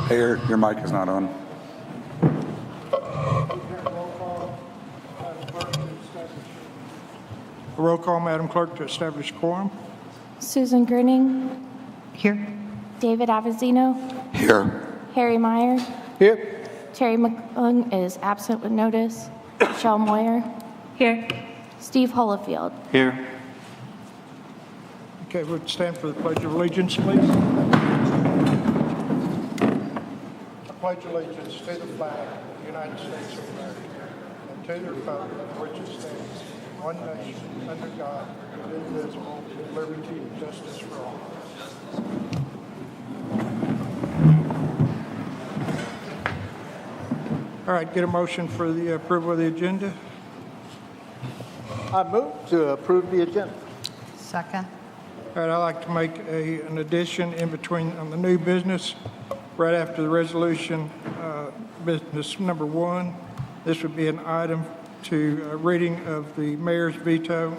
Hey, your mic is not on. Roll call, Madam Clerk, to establish quorum. Susan Grinning, Here. David Avizino, Here. Harry Meyer, Here. Terry McClung is absent with notice, Michelle Moyer, Here. Steve Holofield. Here. Okay, would stand for the Pledge of Allegiance, please. I pledge allegiance to the flag of the United States of America and to the republic for which it stands, one nation, under God, indivisible, with liberty and justice for all. All right, get a motion for the approval of the agenda. I move to approve the agenda. Second. All right, I'd like to make an addition in between on the new business, right after the resolution, business number 1. This would be an item to reading of the mayor's veto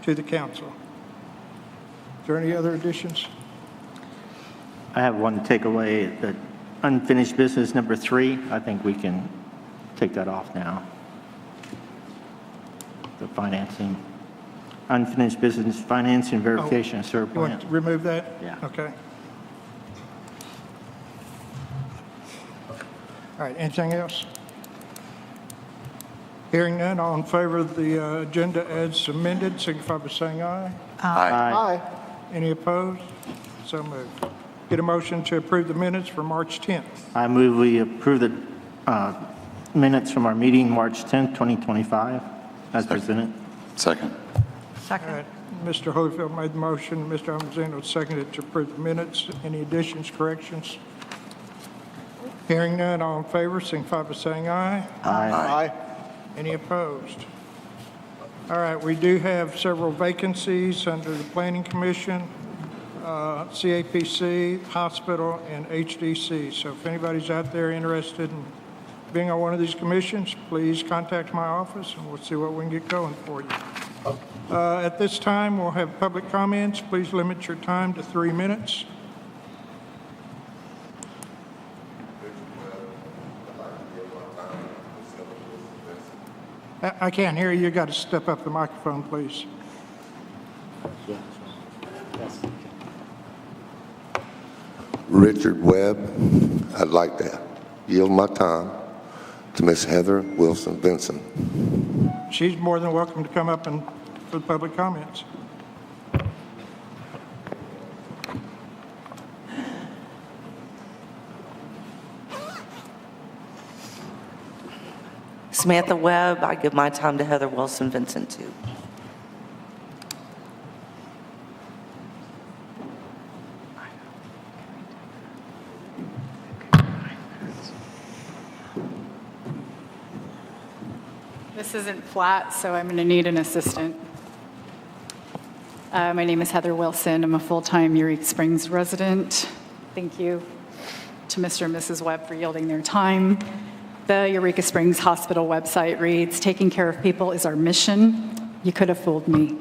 to the council. Is there any other additions? I have one to take away, the unfinished business number 3. I think we can take that off now. The financing, unfinished business financing verification of sewer You want plant. to remove that? Yeah. Okay. All right, anything else? Hearing none, all in favor of the agenda as amended, signify by saying aye. Aye. Any opposed? So moved. Get a motion to approve the minutes for March 10th. I move we approve the minutes from our meeting March 10th, 2025, as presented. Second. All Second. right, Mr. Holyfield made the motion, Mr. Almazzino seconded to approve the minutes. Any additions, corrections? Hearing none, all in favor, signify by saying aye. Aye. Any opposed? All right, we do have several vacancies under the Planning Commission, CAPC, Hospital, and HDC. So if anybody's out there interested in being on one of these commissions, please contact my office and we'll see what we can get going for you. At this time, we'll have public comments. Please limit your time to 3 minutes. I can't hear you. You got to step up the microphone, please. Richard Webb. I'd like to yield my time to Miss Heather Wilson Benson. She's more than welcome to come up and for the public comments. Samantha Webb, I give my time to Heather Wilson Vincent too. This isn't flat, so I'm going to need an assistant. My name is Heather Wilson. I'm a full-time Eureka Springs resident. Thank you to Mr. and Mrs. Webb for yielding their time. The Eureka Springs Hospital website reads, "Taking care of people is our mission. You could have fooled me."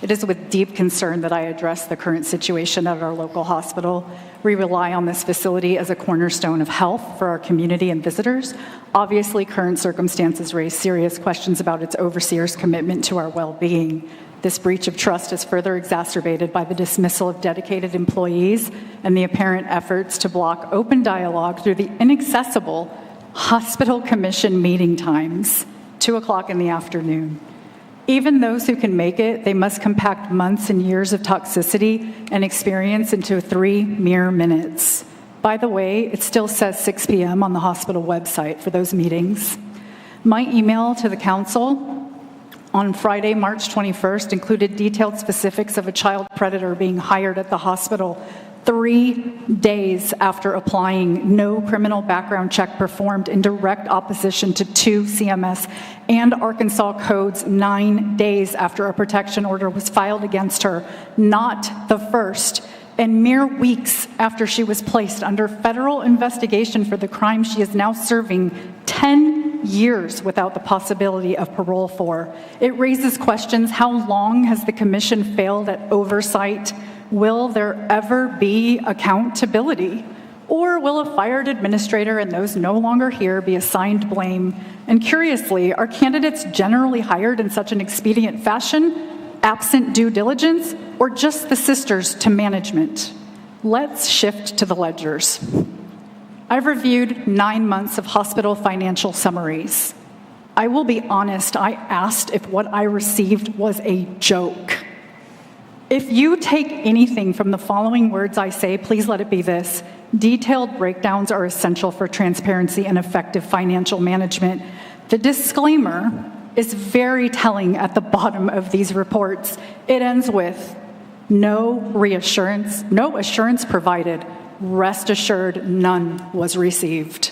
It is with deep concern that I address the current situation at our local hospital. We rely on this facility as a cornerstone of health for our community and visitors. Obviously, current circumstances raise serious questions about its overseer's commitment to our well-being. This breach of trust is further exacerbated by the dismissal of dedicated employees and the apparent efforts to block open dialogue through the inaccessible hospital commission meeting times, 2 o'clock in the afternoon. Even those who can make it, they must compact months and years of toxicity and experience into 3 mere minutes. By the way, it still says 6 p.m. on the hospital website for those meetings. My email to the council on Friday, March 21st, included detailed specifics of a child predator being hired at the hospital 3 days after applying, no criminal background check performed, in direct opposition to 2 CMS and Arkansas codes 9 days after a protection order was filed against her, not the first, and mere weeks after she was placed under federal investigation for the crime she is now serving 10 years without the possibility of parole for. It raises questions: how long has the commission failed at oversight, Will there ever be accountability? Or will a fired administrator and those no longer here be assigned blame? And curiously, are candidates generally hired in such an expedient fashion, absent due diligence, or just the sisters to management? Let's shift to the ledgers. I've reviewed 9 months of hospital financial summaries. I will be honest, I asked if what I received was a joke. If you take anything from the following words I say, please let it be this: detailed breakdowns are essential for transparency and effective financial management. The disclaimer is very telling at the bottom of these reports. It ends with, no assurance provided. Rest assured, none was received.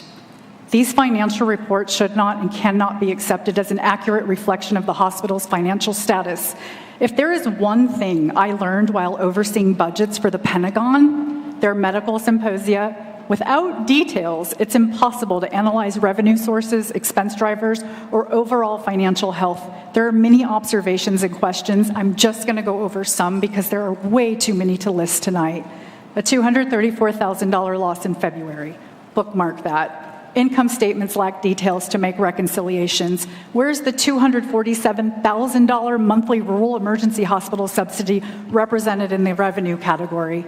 These financial reports should not and cannot be accepted as an accurate reflection of the hospital's financial status. If there is one thing I learned while overseeing budgets for the Pentagon, their medical symposia, without details, it's impossible to analyze revenue sources, expense drivers, or overall financial health. There are many observations and questions. I'm just going to go over some because there are way too many to list tonight. A $234,000 loss in February. Bookmark that. Income statements lack details to make reconciliations. Where's the $247,000 monthly rural emergency hospital subsidy represented in the revenue category?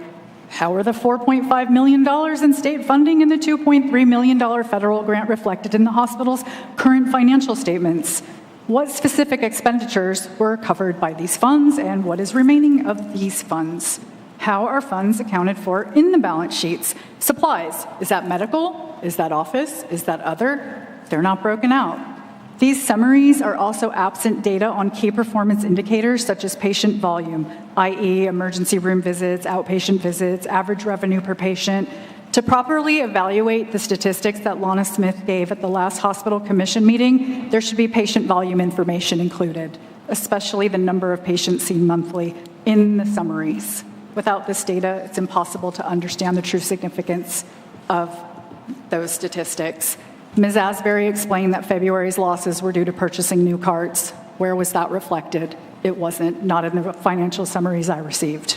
How are the $4.5 million in state funding and the $2.3 million federal grant reflected in the hospital's current financial statements? What specific expenditures were covered by these funds, and what is remaining of these funds? How are funds accounted for in the balance sheets? Supplies, is that medical? Is that office? Is that other? They're not broken out. These summaries are also absent data on key performance indicators such as patient volume, i.e. emergency room visits, outpatient visits, average revenue per patient. To properly evaluate the statistics that Lana Smith gave at the last hospital commission meeting, there should be patient volume information included, especially the number of patients seen monthly in the summaries. Without this data, it's impossible to understand the true significance of those statistics. Ms. Asbury explained that February's losses were due to purchasing new carts. Where was that reflected? It wasn't, not in the financial summaries I received.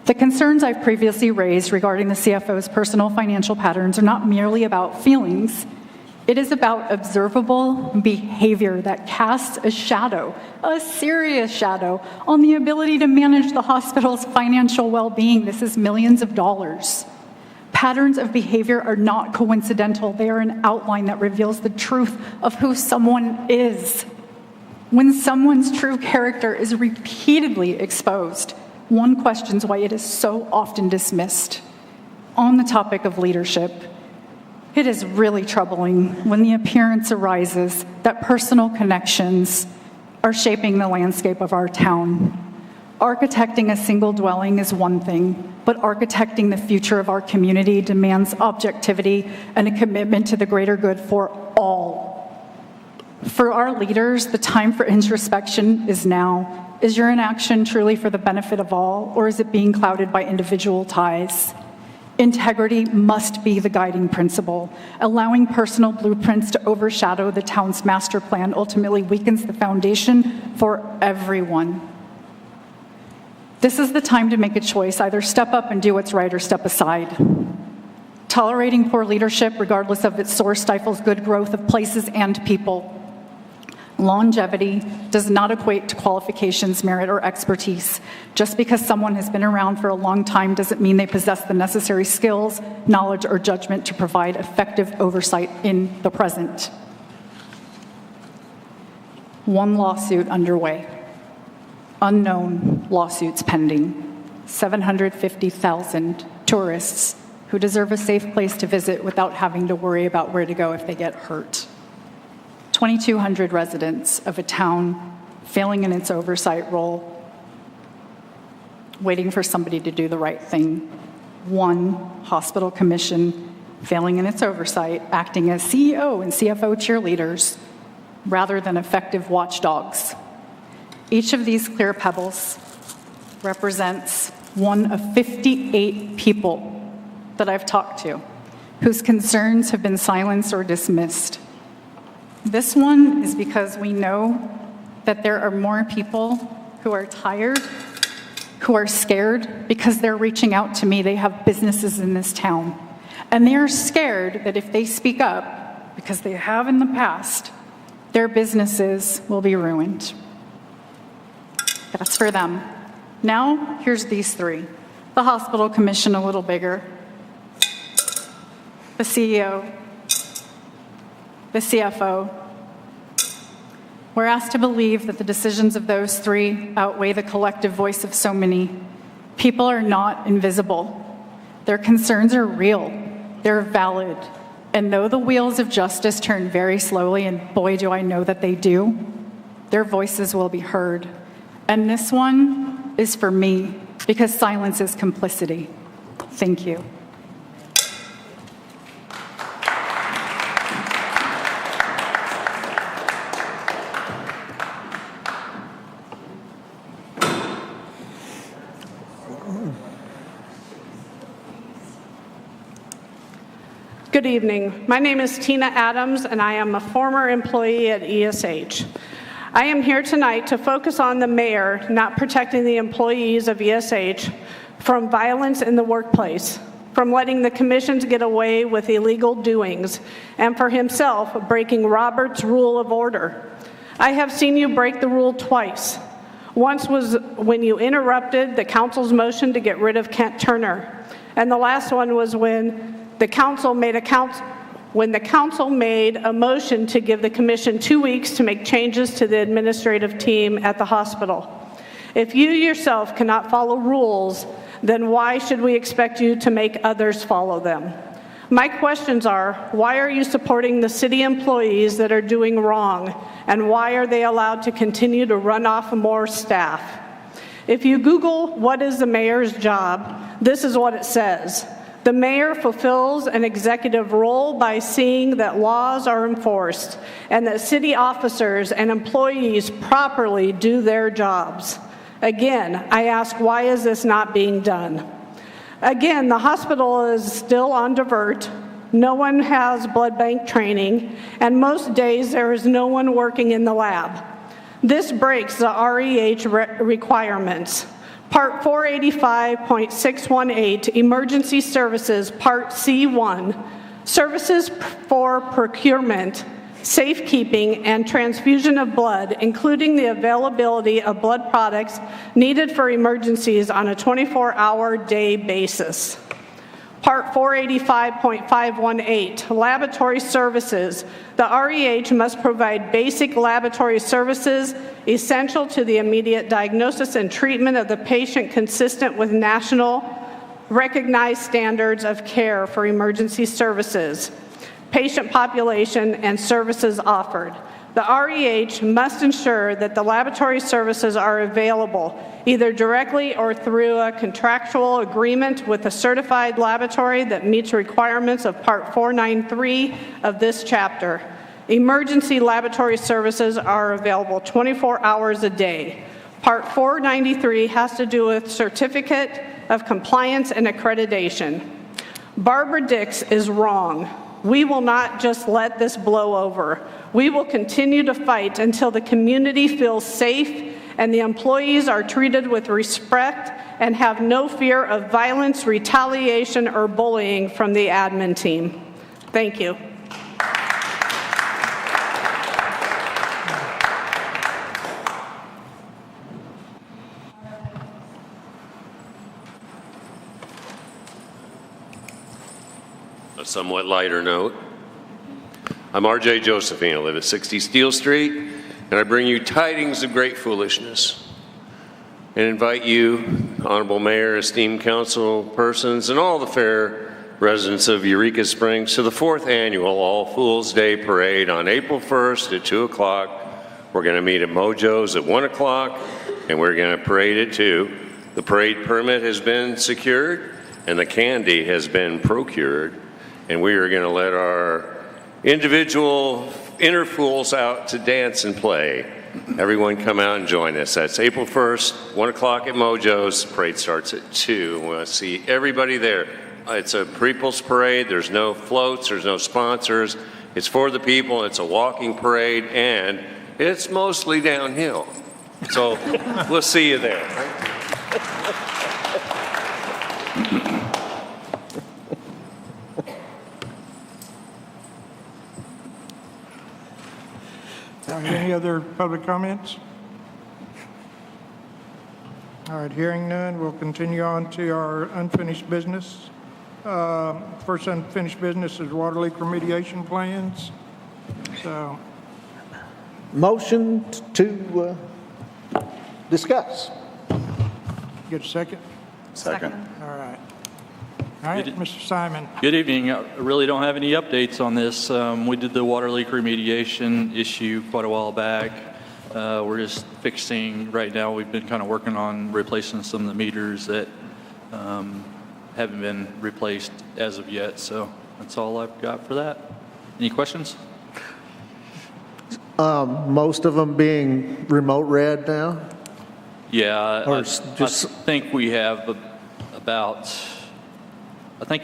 The concerns I've previously raised regarding the CFO's personal financial patterns are not merely about feelings. It is about observable behavior that casts a shadow, a serious shadow, on the ability to manage the hospital's financial well-being. This is millions of dollars. Patterns of behavior are not coincidental. They are an outline that reveals the truth of who someone is. When someone's true character is repeatedly exposed, one questions why it is so often dismissed. On the topic of leadership, it is really troubling when the appearance arises that personal connections are shaping the landscape of our town. Architecting a single dwelling is one thing, but architecting the future of our community demands objectivity and a commitment to the greater good for all. For our leaders, the time for introspection is now. Is your inaction truly for the benefit of all, or is it being clouded by individual ties? Integrity must be the guiding principle. Allowing personal blueprints to overshadow the town's master plan ultimately weakens the foundation for everyone. This is the time to make a choice. Either step up and do what's right or step aside. Tolerating poor leadership, regardless of its source, stifles good growth of places and people. Longevity does not equate to qualifications, merit, or expertise. Just because someone has been around for a long time doesn't mean they possess the necessary skills, knowledge, or judgment to provide effective oversight in the present. One lawsuit underway. Unknown lawsuits pending. 750,000 tourists who deserve a safe place to visit without having to worry about where to go if they get hurt. 2,200 residents of a town failing in its oversight role, waiting for somebody to do the right thing. One hospital commission failing in its oversight, acting as CEO and CFO cheerleaders rather than effective watchdogs. Each of these clear pebbles represents one of 58 people that I've talked to whose concerns have been silenced or dismissed. This one is because we know that there are more people who are tired who are scared because they're reaching out to me. They have businesses in this town. And they are scared that if they speak up, because they have in the past, their businesses will be ruined. That's for them. Now, here's these three. The hospital commission, a little bigger. The CEO. The CFO. We're asked to believe that the decisions of those three outweigh the collective voice of so many. People are not invisible. Their concerns are real. They're valid. And though the wheels of justice turn very slowly, and boy, do I know that they do, their voices will be heard. And this one is for me, because silence is complicity. Thank you. Good evening. My name is Tina Adams, and I am a former employee at ESH. I am here tonight to focus on the mayor not protecting the employees of ESH from violence in the workplace, from letting the commissions get away with illegal doings, and for himself breaking Robert's Rule of Order. I have seen you break the rule twice. Once was when you interrupted the council's motion to get rid of Kent Turner, and the last one was when the council made a motion to give the commission 2 weeks to make changes to the administrative team at the hospital. If you yourself cannot follow rules, then why should we expect you to make others follow them? My questions are, why are you supporting the city employees that are doing wrong, and why are they allowed to continue to run off more staff? If you Google what is the mayor's job, this is what it says. The mayor fulfills an executive role by seeing that laws are enforced and that city officers and employees properly do their jobs. Again, I ask, why is this not being done? Again, the hospital is still on divert. No one has blood bank training, and most days there is no one working in the lab. This breaks the REH requirements. Part 485.618, Emergency Services, Part C1, Services for Procurement, Safekeeping, and Transfusion of Blood, including the availability of blood products needed for emergencies on a 24-hour day basis. Part 485.518, Laboratory Services. The REH must provide basic laboratory services essential to the immediate diagnosis and treatment of the patient consistent with national recognized standards of care for emergency services, patient population, and services offered. The REH must ensure that the laboratory services are available, either directly or through a contractual agreement with a certified laboratory that meets requirements of Part 493 of this chapter. Emergency laboratory services are available 24 hours a day. Part 493 has to do with Certificate of Compliance and Accreditation. Barbara Dix is wrong. We will not just let this blow over. We will continue to fight until the community feels safe and the employees are treated with respect and have no fear of violence, retaliation, or bullying from the admin team. Thank you. A somewhat lighter note. I'm R.J. Josephine. I live at 60 Steel Street, and I bring you tidings of great foolishness and invite you, Honorable Mayor, esteemed council persons, and all the fair residents of Eureka Springs to the 4th annual All Fools Day Parade on April 1st at 2 o'clock. We're going to meet at Mojo's at 1 o'clock, and we're going to parade at 2. The parade permit has been secured, and the candy has been procured, and we are going to let our individual inner fools out to dance and play. Everyone come out and join us. That's April 1st, 1 o'clock at Mojo's. Parade starts at 2. We want to see everybody there. It's a People's Parade. There's no floats. There's no sponsors. It's for the people. It's a walking parade, and it's mostly downhill. So we'll see you there. Any other public comments? All right, hearing none, we'll continue on to our unfinished business. First unfinished business is water leak remediation plans. So, Motion to discuss. get a second? Second. All right. All right, Mr. Simon. Good evening. I really don't have any updates on this. We did the water leak remediation issue quite a while back. We're just fixing, right now, we've been kind of working on replacing some of the meters that haven't been replaced as of yet. So that's all I've got for that. Any questions? Most of them being remote read now? Yeah, Or I just- think we have about, I think,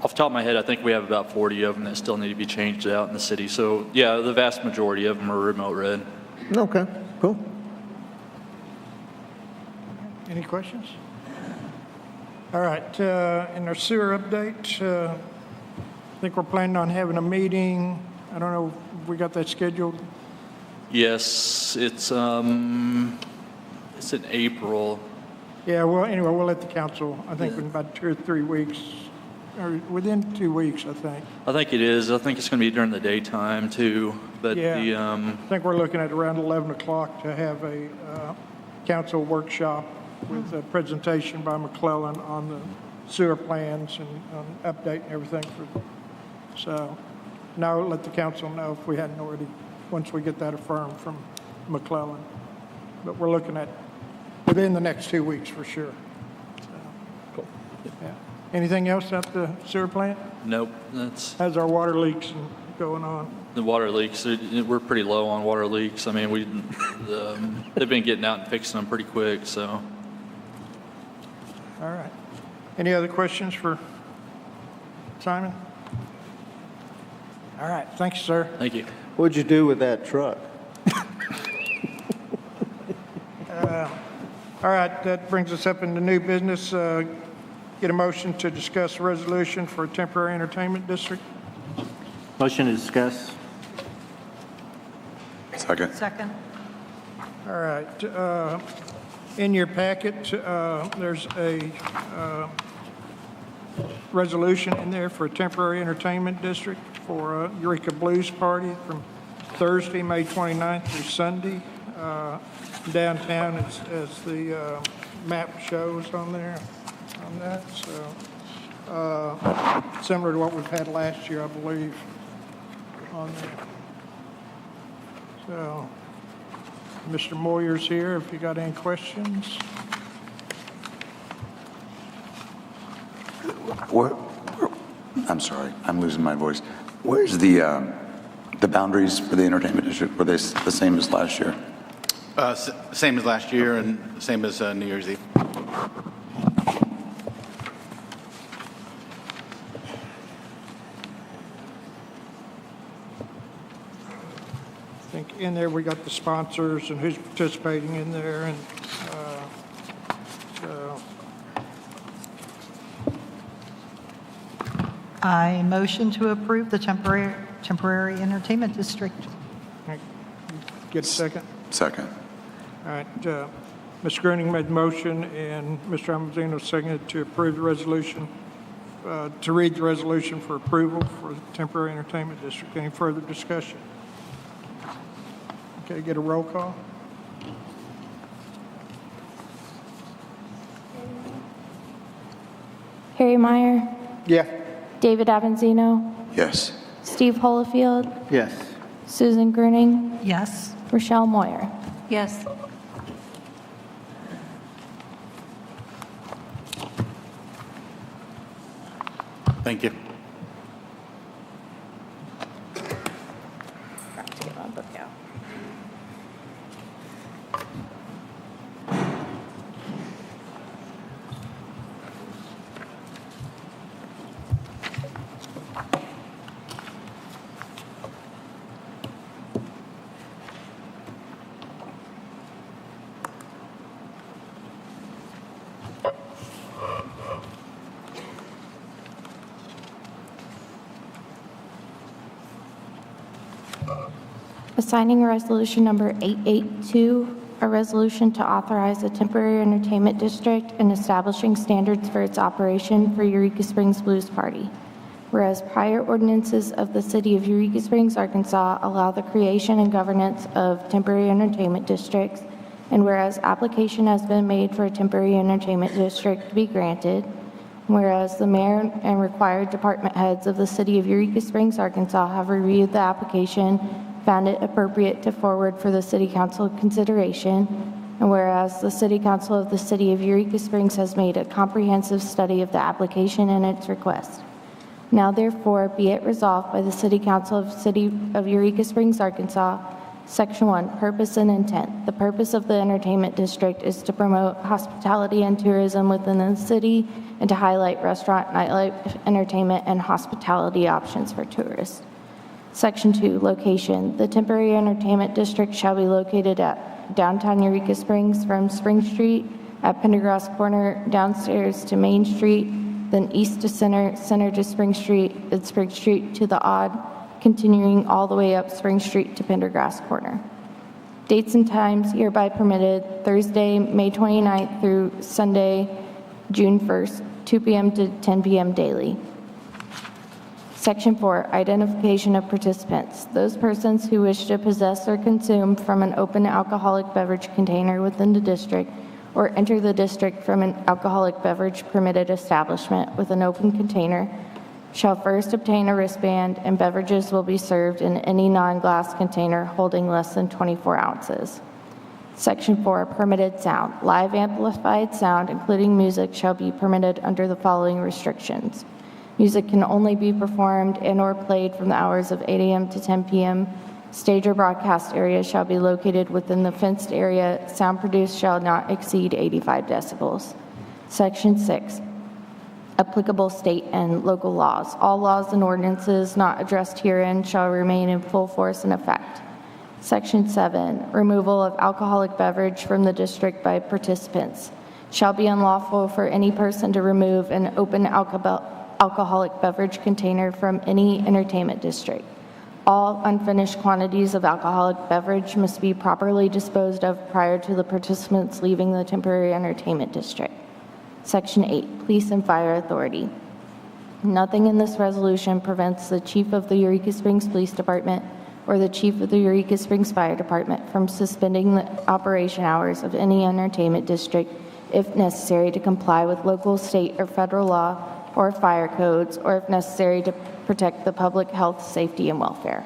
off the top of my head, I think we have about 40 of them that still need to be changed out in the city. So yeah, the vast majority of them are remote read. Okay, cool. Any questions? All right, in our sewer update, I think we're planning on having a meeting. I don't know if we got that scheduled. Yes, it's in April. Yeah, well, anyway, we'll let the council, I think in about 2 or 3 weeks, or within 2 weeks, I think. I think it is. I think it's going to be during the daytime too. But Yeah. the I think we're looking at around 11 o'clock to have a council workshop with a presentation by McClellan on the sewer plans and update and everything. So now let the council know if we hadn't already, once we get that affirmed from McClellan. But we're looking at within the next 2 weeks for sure. So, Cool. yeah. Anything else at the sewer plant? nope, that's How's our water leaks and going on? the water leaks. We're pretty low on water leaks. I mean, they've been getting out and fixing them pretty quick. So All right. Any other questions for Simon? All right, thanks, sir. thank you. What'd you do with that truck? All right, that brings us up into new business. Get a motion to discuss a resolution for a temporary entertainment district. Motion to discuss. Second. Second. All right, in your packet, there's a resolution in there for a temporary entertainment district for Eureka Blues Party from Thursday, May 29th through Sunday, downtown as the map shows on there, on that. So similar to what we've had last year, I believe, on there. So Mr. Moyer's here if you got any questions. I'm sorry, I'm losing my voice. Where's the boundaries for the entertainment district? Were they the same as last year? Same as last year and same as New Year's Eve. I think in there we got the sponsors and who's participating in there, and so I motion to approve the temporary entertainment district. get a second. Second. All right, Ms. Gruening made the motion and Mr. Amazino seconded to approve the resolution, to read the resolution for approval for the temporary entertainment district. Any further discussion? Okay, get a roll call. Harry Meyer, Yeah. David Avanzino, Yes. Steve Holofield, Yes. Susan Gruning, Yes. Rochelle Moyer. Yes. Thank you. Assigning resolution number 882, a resolution to authorize a temporary entertainment district and establishing standards for its operation for Eureka Springs Blues Party. Whereas prior ordinances of the City of Eureka Springs, Arkansas allow the creation and governance of temporary entertainment districts, and whereas application has been made for a temporary entertainment district to be granted, whereas the mayor and required department heads of the City of Eureka Springs, Arkansas have reviewed the application, found it appropriate to forward for the City Council consideration, and whereas the City Council of the City of Eureka Springs has made a comprehensive study of the application and its request. Now therefore be it resolved by the City Council of the City of Eureka Springs, Arkansas, Section 1, Purpose and Intent. The purpose of the entertainment district is to promote hospitality and tourism within the city and to highlight restaurant, nightlife, entertainment, and hospitality options for tourists. Section 2, Location. The temporary entertainment district shall be located at downtown Eureka Springs from Spring Street at Pendergrass Corner downstairs to Main Street, then east to Center, Center to Spring Street, then Spring Street to the Odd, continuing all the way up Spring Street to Pendergrass Corner. Dates and times hereby permitted: Thursday, May 29th through Sunday, June 1st, 2 p.m. to 10 p.m. daily. Section 4, Identification of participants. Those persons who wish to possess or consume from an open alcoholic beverage container within the district or enter the district from an alcoholic beverage permitted establishment with an open container shall first obtain a wristband, and beverages will be served in any non-glass container holding less than 24 ounces. Section 4, Permitted Sound. Live amplified sound, including music, shall be permitted under the following restrictions. Music can only be performed and/or played from the hours of 8 a.m. to 10 p.m. Stage or broadcast area shall be located within the fenced area. Sound produced shall not exceed 85 decibels. Section 6, Applicable state and local laws. All laws and ordinances not addressed herein shall remain in full force and effect. Section 7, Removal of alcoholic beverage from the district by participants. Shall be unlawful for any person to remove an open alcoholic beverage container from any entertainment district. All unfinished quantities of alcoholic beverage must be properly disposed of prior to the participants leaving the temporary entertainment district. Section 8, Police and Fire Authority. Nothing in this resolution prevents the Chief of the Eureka Springs Police Department or the Chief of the Eureka Springs Fire Department from suspending the operation hours of any entertainment district if necessary to comply with local, state, or federal law or fire codes, or if necessary to protect the public health, safety, and welfare.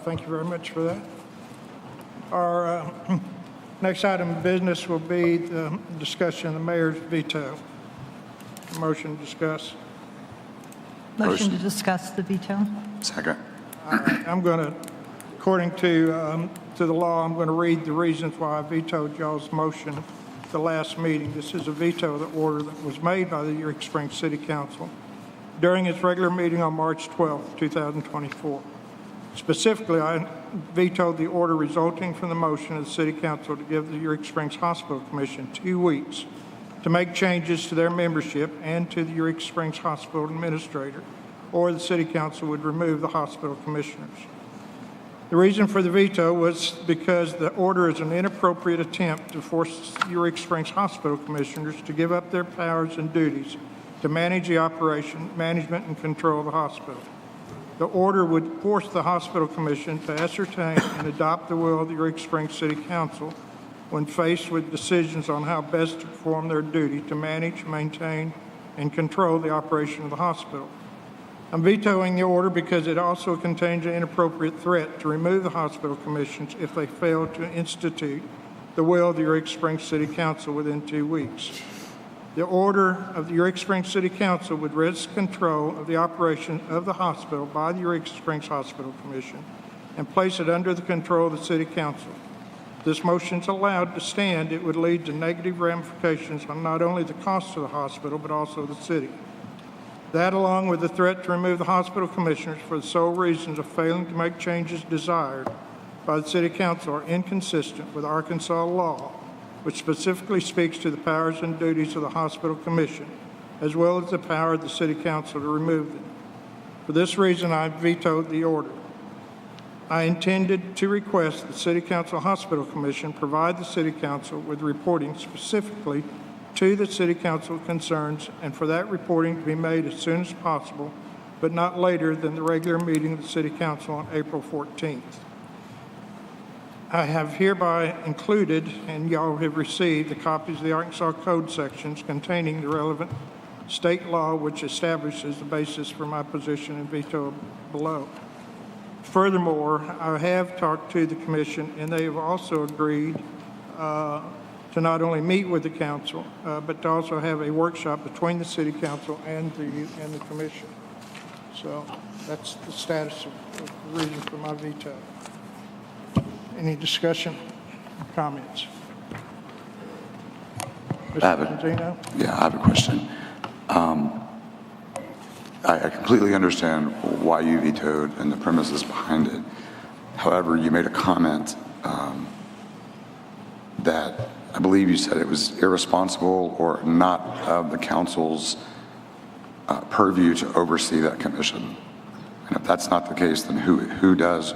Thank you very much for that. Our next item of business will be the discussion of the mayor's veto. Motion to discuss. Motion to discuss the veto. Second. I'm going to, according to the law, I'm going to read the reasons why I vetoed y'all's motion at the last meeting. This is a veto of the order that was made by the Eureka Springs City Council during its regular meeting on March 12, 2024. Specifically, I vetoed the order resulting from the motion of the City Council to give the Eureka Springs Hospital Commission 2 weeks to make changes to their membership and to the Eureka Springs Hospital Administrator, or the City Council would remove the hospital commissioners. The reason for the veto was because the order is an inappropriate attempt to force the Eureka Springs Hospital Commissioners to give up their powers and duties to manage the operation, management, and control of the hospital. The order would force the Hospital Commission to ascertain and adopt the will of the Eureka Springs City Council when faced with decisions on how best to perform their duty to manage, maintain, and control the operation of the hospital. I'm vetoing the order because it also contains an inappropriate threat to remove the hospital commissions if they fail to institute the will of the Eureka Springs City Council within 2 weeks. The order of the Eureka Springs City Council would risk control of the operation of the hospital by the Eureka Springs Hospital Commission and place it under the control of the City Council. If this motion is allowed to stand, it would lead to negative ramifications on not only the cost of the hospital, but also the city. That, along with the threat to remove the hospital commissioners for the sole reasons of failing to make changes desired by the City Council, are inconsistent with Arkansas law which specifically speaks to the powers and duties of the Hospital Commission, as well as the power of the City Council to remove them. For this reason, I vetoed the order. I intended to request the City Council Hospital Commission provide the City Council with reporting specifically to the City Council concerns, and for that reporting to be made as soon as possible, but not later than the regular meeting of the City Council on April 14th. I have hereby included, and y'all have received, the copies of the Arkansas Code sections containing the relevant state law which establishes the basis for my position and veto below. Furthermore, I have talked to the commission, and they have also agreed to not only meet with the council, but to also have a workshop between the city council and the commission. So that's the status of the reason for my veto. Any discussion or comments? Mr. Benzino? Yeah, I have a question. I completely understand why you vetoed and the premises behind it. However, you made a comment that I believe you said it was irresponsible or not of the council's purview to oversee that commission. And if that's not the case, then who does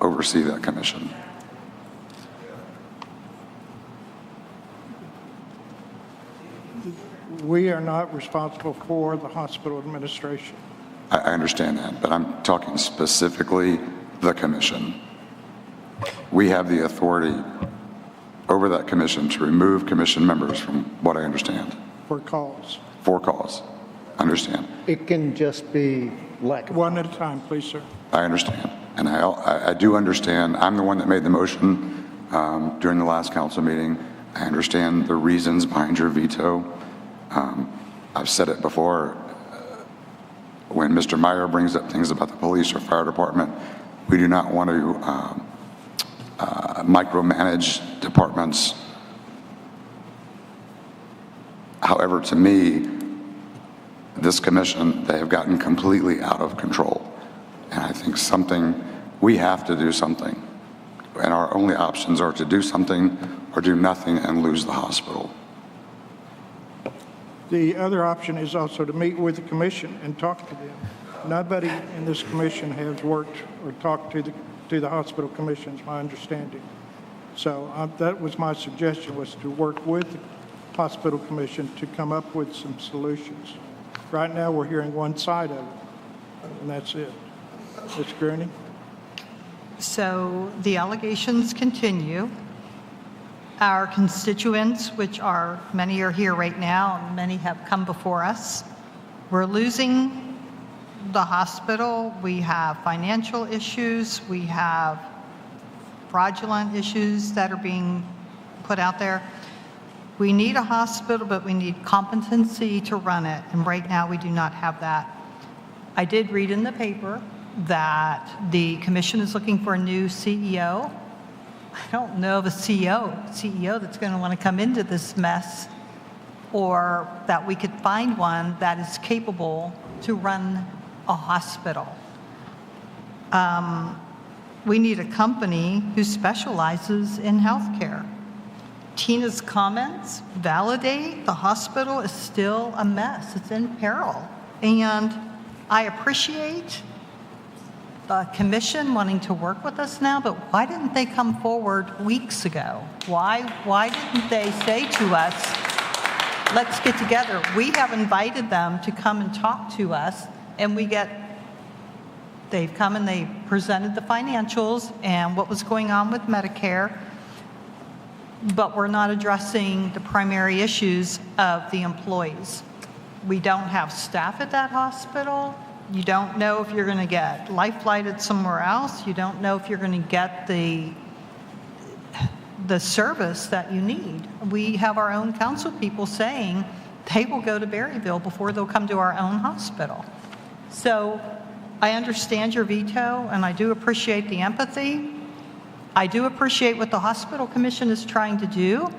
oversee that commission? We are not responsible for the hospital administration. I understand that, but I'm talking specifically the commission. We have the authority over that commission to remove commission members from what I understand. For cause. For cause. Understand. It can just be lack of. One at a time, please, sir. I understand. And I do understand. I'm the one that made the motion during the last council meeting. I understand the reasons behind your veto. I've said it before. When Mr. Meyer brings up things about the police or fire department, we do not want to micromanage departments. However, to me, this commission, they have gotten completely out of control. And I think we have to do something. And our only options are to do something or do nothing and lose the hospital. The other option is also to meet with the commission and talk to them. Nobody in this commission has worked or talked to the hospital commission, is my understanding. So that was my suggestion, was to work with the hospital commission to come up with some solutions. Right now, we're hearing one side of it, and that's it. Ms. Gurney? So the allegations continue. Our constituents, which are, many are here right now, and many have come before us. We're losing the hospital. We have financial issues. We have fraudulent issues that are being put out there. We need a hospital, but we need competency to run it, and right now we do not have that. I did read in the paper that the commission is looking for a new CEO. I don't know of a CEO that's going to want to come into this mess, or that we could find one that is capable to run a hospital. We need a company who specializes in healthcare. Tina's comments validate the hospital is still a mess. It's in peril. And I appreciate the commission wanting to work with us now, but why didn't they come forward weeks ago? Why didn't they say to us, let's get together? We have invited them to come and talk to us, and they've come and they presented the financials and what was going on with Medicare, but we're not addressing the primary issues of the employees. We don't have staff at that hospital. You don't know if you're going to get life flighted somewhere else. You don't know if you're going to get the service that you need. We have our own council people saying they will go to Berryville before they'll come to our own hospital. So I understand your veto, and I do appreciate the empathy. I do appreciate what the hospital commission is trying to do,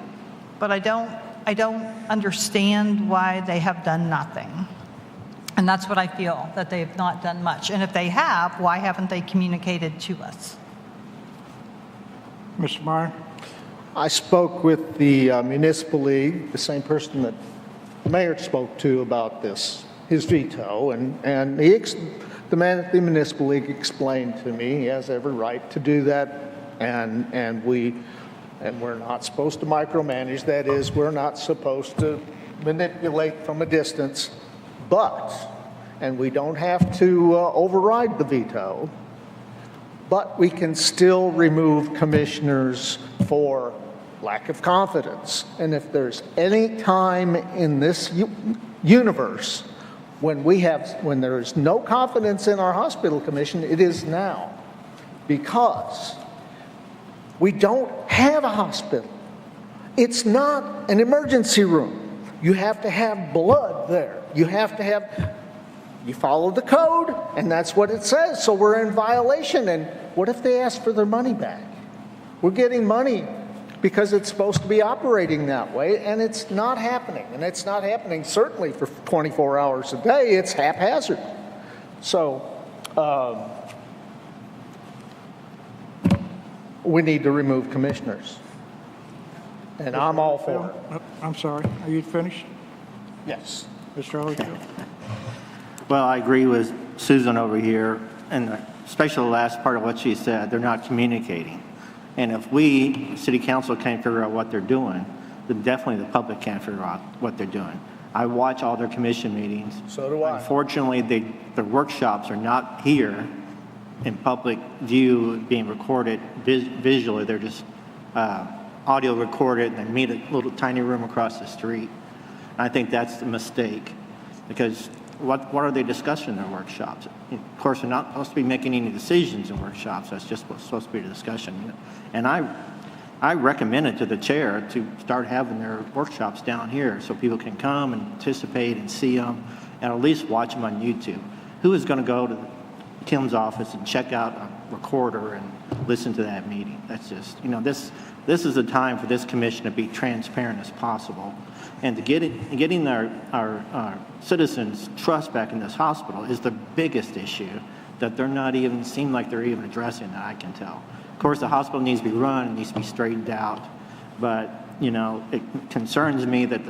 but I don't understand why they have done nothing. And that's what I feel, that they have not done much. And if they have, why haven't they communicated to us? Mr. Meyer? I spoke with the municipal league, the same person that the mayor spoke to about this, his veto, and the man at the municipal league explained to me he has every right to do that, and we're not supposed to micromanage. That is, we're not supposed to manipulate from a distance, and we don't have to override the veto, but we can still remove commissioners for lack of confidence. And if there's any time in this universe when there is no confidence in our hospital commission, it is now, because we don't have a hospital. It's not an emergency room. You have to have blood there. You follow the code, and that's what it says. So we're in violation. And what if they ask for their money back? We're getting money because it's supposed to be operating that way, and it's not happening. And it's not happening certainly for 24 hours a day. It's haphazard. So we need to remove commissioners. And I'm all for it. I'm sorry, are you finished? Yes. Mr. Holyfield? Well, I agree with Susan over here, and especially the last part of what she said, they're not communicating. And if we, City Council, can't figure out what they're doing, then definitely the public can't figure out what they're doing. I watch all their commission meetings. So do I. Unfortunately, the workshops are not here in public view being recorded visually. They're just audio recorded, and they meet a little tiny room across the street. I think that's the mistake, because what are they discussing in their workshops? Of course, they're not supposed to be making any decisions in workshops. That's just what's supposed to be the discussion. And I recommended to the chair to start having their workshops down here so people can come and participate and see them, and at least watch them on YouTube. Who is going to go to Tim's office and check out a recorder and listen to that meeting? That's just, this is the time for this commission to be transparent as possible. And to getting our citizens' trust back in this hospital is the biggest issue that they're not even, seem like they're even addressing, that I can tell. Of course, the hospital needs to be run, it needs to be straightened out, but, it concerns me that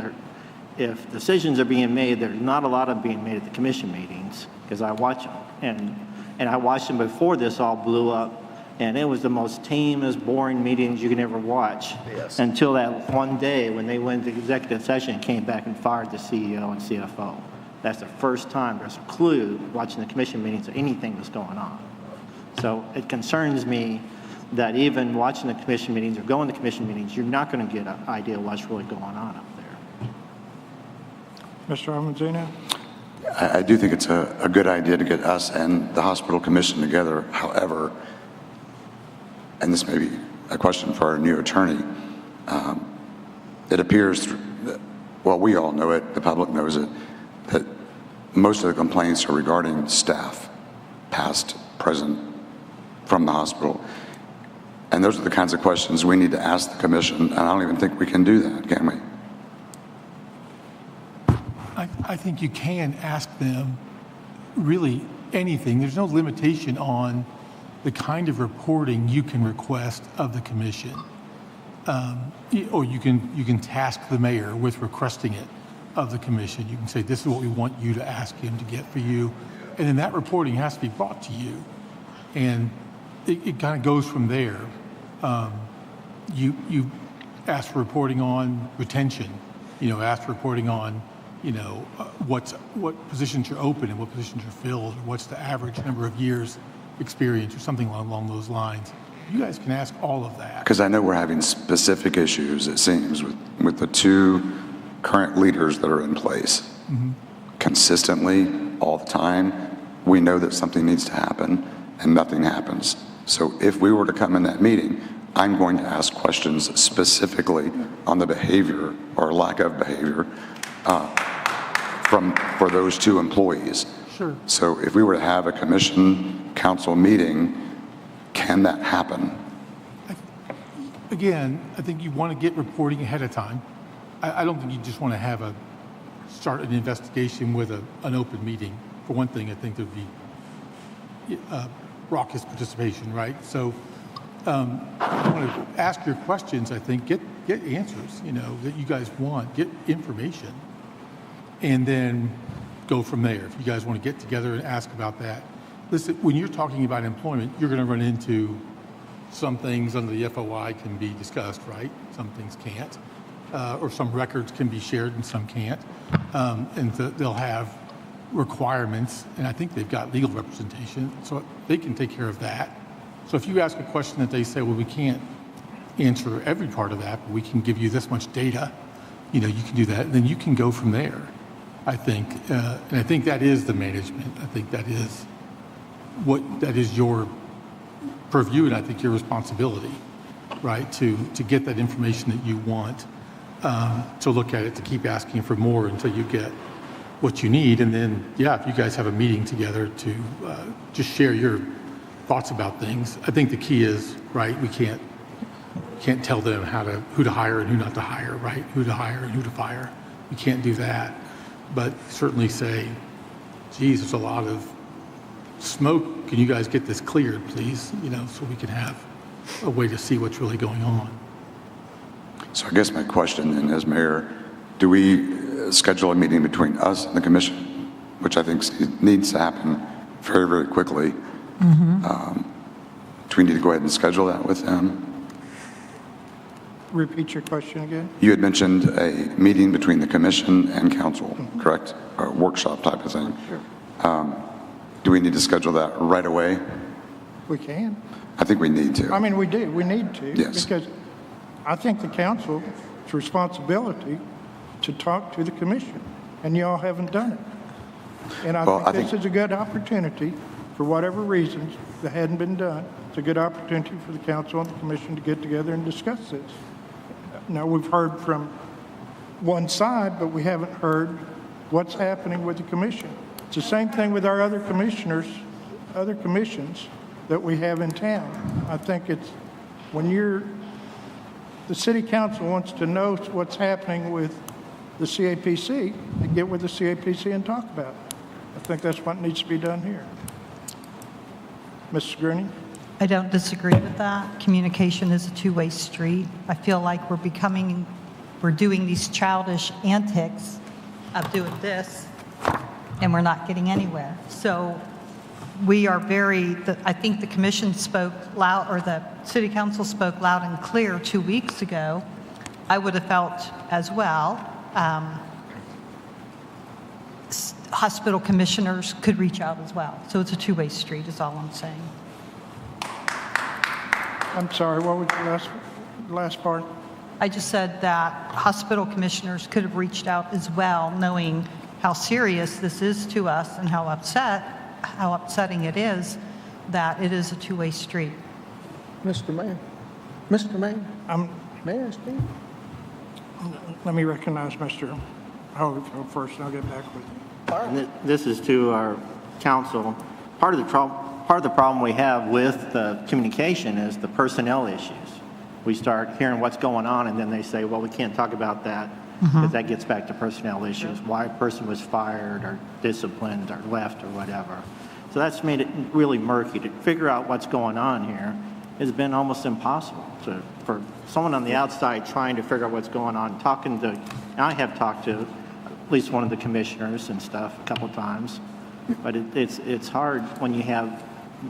if decisions are being made, there's not a lot of being made at the commission meetings, because I watch them. And I watched them before this all blew up, and it was the most tamest, boring meetings you can ever watch. Yes. Until that one day when they went to executive session and came back and fired the CEO and CFO. That's the first time there's a clue watching the commission meetings that anything was going on. So it concerns me that even watching the commission meetings or going to commission meetings, you're not going to get an idea of what's really going on up there. Mr. Almanzino? I do think it's a good idea to get us and the hospital commission together. However, and this may be a question for our new attorney, it appears, well, we all know it, the public knows it, that most of the complaints are regarding staff, past, present, from the hospital. And those are the kinds of questions we need to ask the commission, and I don't even think we can do that, can we? I think you can ask them really anything. There's no limitation on the kind of reporting you can request of the commission. Or you can task the mayor with requesting it of the commission. You can say, this is what we want you to ask him to get for you. And then that reporting has to be brought to you. And it kind of goes from there. You ask for reporting on retention, ask for reporting on what positions are open and what positions are filled, or what's the average number of years experience, or something along those lines. You guys can ask all of that. Because I know we're having specific issues, it seems, with the two current leaders that are in place. Mm-hmm. Consistently, all the time, we know that something needs to happen, and nothing happens. So if we were to come in that meeting, I'm going to ask questions specifically on the behavior or lack of behavior for those two employees. Sure. So if we were to have a commission council meeting, can that happen? Again, I think you want to get reporting ahead of time. I don't think you just want to start an investigation with an open meeting. For one thing, I think there'd be raucous participation, right? So you want to ask your questions, I think, get answers, that you guys want, get information, and then go from there. If you guys want to get together and ask about that. Listen, when you're talking about employment, you're going to run into some things under the FOI can be discussed, right? Some things can't. Or some records can be shared and some can't. And they'll have requirements, and I think they've got legal representation, so they can take care of that. So if you ask a question that they say, well, we can't answer every part of that, but we can give you this much data, you can do that, then you can go from there, I think. And I think that is the management. I think that is your purview, and I think your responsibility, right, to get that information that you want, to look at it, to keep asking for more until you get what you need. And then, if you guys have a meeting together to just share your thoughts about things. I think the key is, right, we can't tell them who to hire and who not to hire, right, who to hire and who to fire. We can't do that. But certainly say, geez, there's a lot of smoke. Can you guys get this cleared, please? So we can have a way to see what's really going on. So I guess my question then is, Mayor, do we schedule a meeting between us and the commission, which I think needs to happen very, very quickly? Do we need to go ahead and schedule that with them? Repeat your question again. You had mentioned a meeting between the commission and council, correct? A workshop type of thing. Sure. Do we need to schedule that right away? We can. I think we need to. I mean, we do. We need to. Yes. Because I think the council's responsibility to talk to the commission, and y'all haven't done it. And I think this is a good opportunity, for whatever reasons that hadn't been done. It's a good opportunity for the council and the commission to get together and discuss this. Now, we've heard from one side, but we haven't heard what's happening with the commission. It's the same thing with our other commissioners, other commissions that we have in town. I think it's when the city council wants to know what's happening with the CAPC, they get with the CAPC and talk about it. I think that's what needs to be done here. Mrs. Gurney? I don't disagree with that. Communication is a two-way street. I feel like we're doing these childish antics of doing this, and we're not getting anywhere. So we are I think the commission spoke loud, or the city council spoke loud and clear 2 weeks ago. I would have felt as well. Hospital commissioners could reach out as well. So it's a two-way street is all I'm saying. I'm sorry, what was the last part? I just said that hospital commissioners could have reached out as well, knowing how serious this is to us and how upsetting it is, that it is a two-way street. Mr. Mayor, may I speak? Let me recognize Mr. Holyfield first, and I'll get back with you. And this is to our council. Part of the problem we have with the communication is the personnel issues. We start hearing what's going on, and then they say, well, we can't talk about that because that gets back to personnel issues, why a person was fired or disciplined or left or whatever. So that's made it really murky. To figure out what's going on here has been almost impossible. For someone on the outside trying to figure out what's going on, I have talked to at least one of the commissioners and stuff a couple times, but it's hard when you have,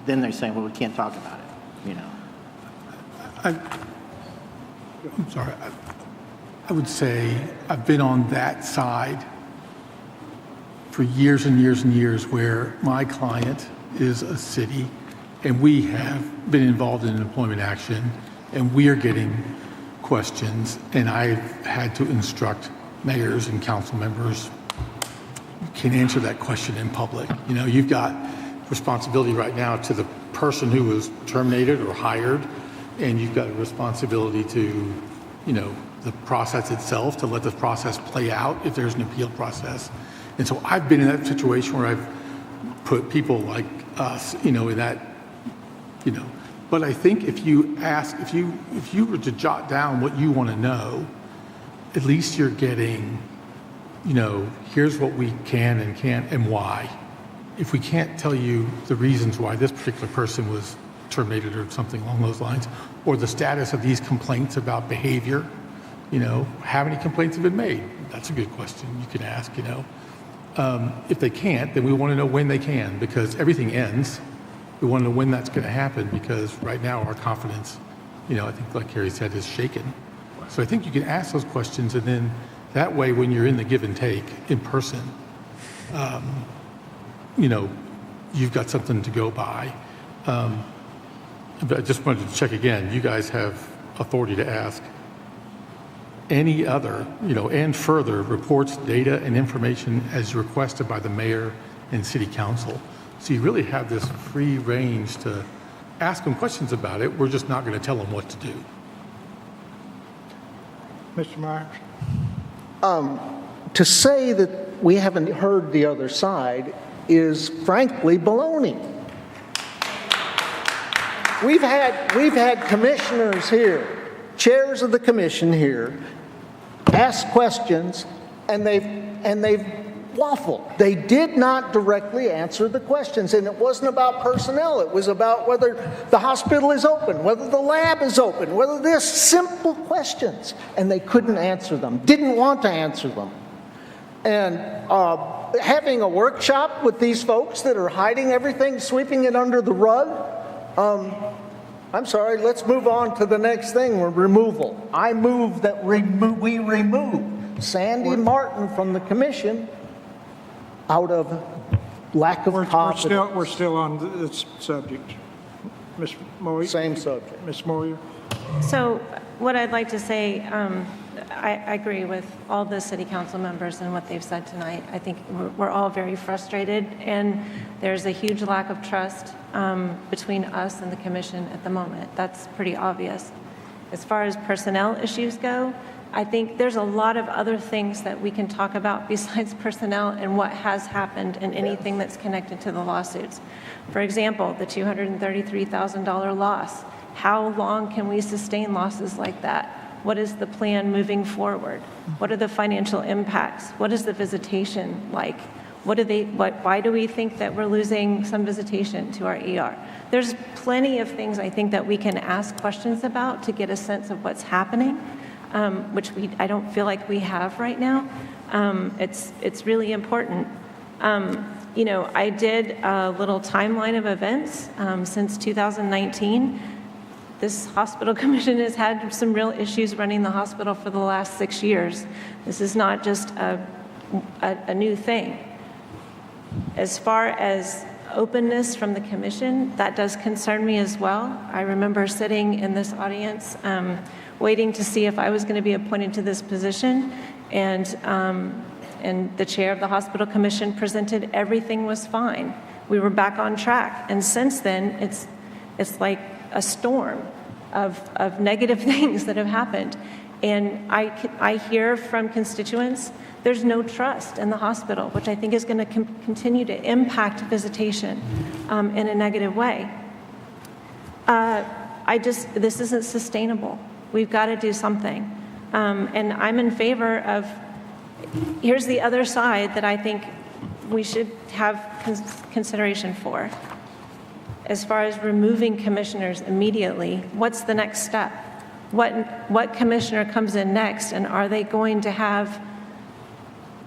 then they're saying, well, we can't talk about it, I'm sorry. I would say I've been on that side for years and years and years, where my client is a city and we have been involved in an employment action and we are getting questions, and I've had to instruct mayors and council members, you can't answer that question in public. You've got responsibility right now to the person who was terminated or hired, and you've got a responsibility to, the process itself, to let the process play out if there's an appeal process. And so I've been in that situation where I've put people like us, in that, But I think if you were to jot down what you want to know, at least you're getting, here's what we can and can't and why. If we can't tell you the reasons why this particular person was terminated or something along those lines, or the status of these complaints about behavior. You know, how many complaints have been made? That's a good question you can ask, you know. If they can't, then we want to know when they can, because everything ends. We want to know when that's going to happen, because right now our confidence, you know, I think like Carrie said, is shaken. So I think you can ask those questions, and then that way when you're in the give and take in person, you know, you've got something to go by. But I just wanted to check again, you guys have authority to ask any other, you know, and further reports, data, and information as requested by the mayor and city council. So you really have this free range to ask them questions about it. We're just not going to tell them what to do. Mr. Myers? To say that we haven't heard the other side is frankly baloney. We've had commissioners here, chairs of the commission here, ask questions, and they've waffled. They did not directly answer the questions, and it wasn't about personnel. It was about whether the hospital is open, whether the lab is open, whether there's simple questions, and they couldn't answer them, didn't want to answer them. And having a workshop with these folks that are hiding everything, sweeping it under the rug, I'm sorry, let's move on to the next thing, removal. I move that we remove Sandy Martin from the commission out of lack of confidence. We're still on this subject. Ms. Moyer? Same subject. Ms. Moyer? So what I'd like to say, I agree with all the city council members and what they've said tonight. I think we're all very frustrated, and there's a huge lack of trust between us and the commission at the moment. That's pretty obvious. As far as personnel issues go, I think there's a lot of other things that we can talk about besides personnel and what has happened and anything that's connected to the lawsuits. For example, the $233,000 loss. How long can we sustain losses like that? What is the plan moving forward? What are the financial impacts? What is the visitation like? Why do we think that we're losing some visitation to our ER? There's plenty of things I think that we can ask questions about to get a sense of what's happening, which I don't feel like we have right now. It's really important. You know, I did a little timeline of events since 2019. This hospital commission has had some real issues running the hospital for the last 6 years. This is not just a new thing. As far as openness from the commission, that does concern me as well. I remember sitting in this audience waiting to see if I was going to be appointed to this position, and the chair of the hospital commission presented everything was fine. We were back on track, and since then it's like a storm of negative things that have happened. And I hear from constituents there's no trust in the hospital, which I think is going to continue to impact visitation in a negative way. This isn't sustainable. We've got to do something. And I'm in favor of, here's the other side that I think we should have consideration for. As far as removing commissioners immediately, what's the next step? What commissioner comes in next, and are they going to have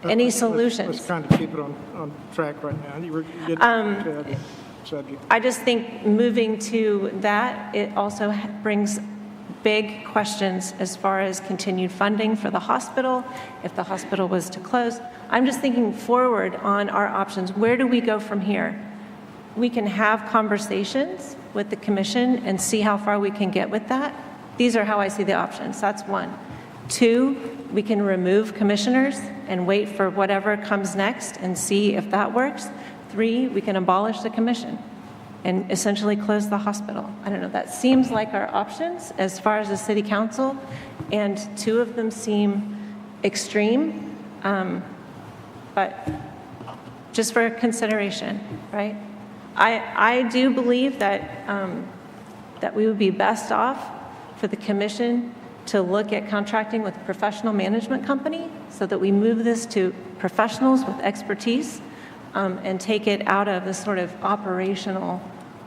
any solutions? Let's kind of keep it on track right now. You were getting to the subject. I just think moving to that, it also brings big questions as far as continued funding for the hospital, if the hospital was to close. I'm just thinking forward on our options. Where do we go from here? We can have conversations with the commission and see how far we can get with that. These are how I see the options. That's one. Two, we can remove commissioners and wait for whatever comes next and see if that works. Three, we can abolish the commission and essentially close the hospital. I don't know, that seems like our options as far as the city council, and two of them seem extreme, but just for consideration, right? I do believe that that we would be best off for the commission to look at contracting with a professional management company so that we move this to professionals with expertise and take it out of the sort of operational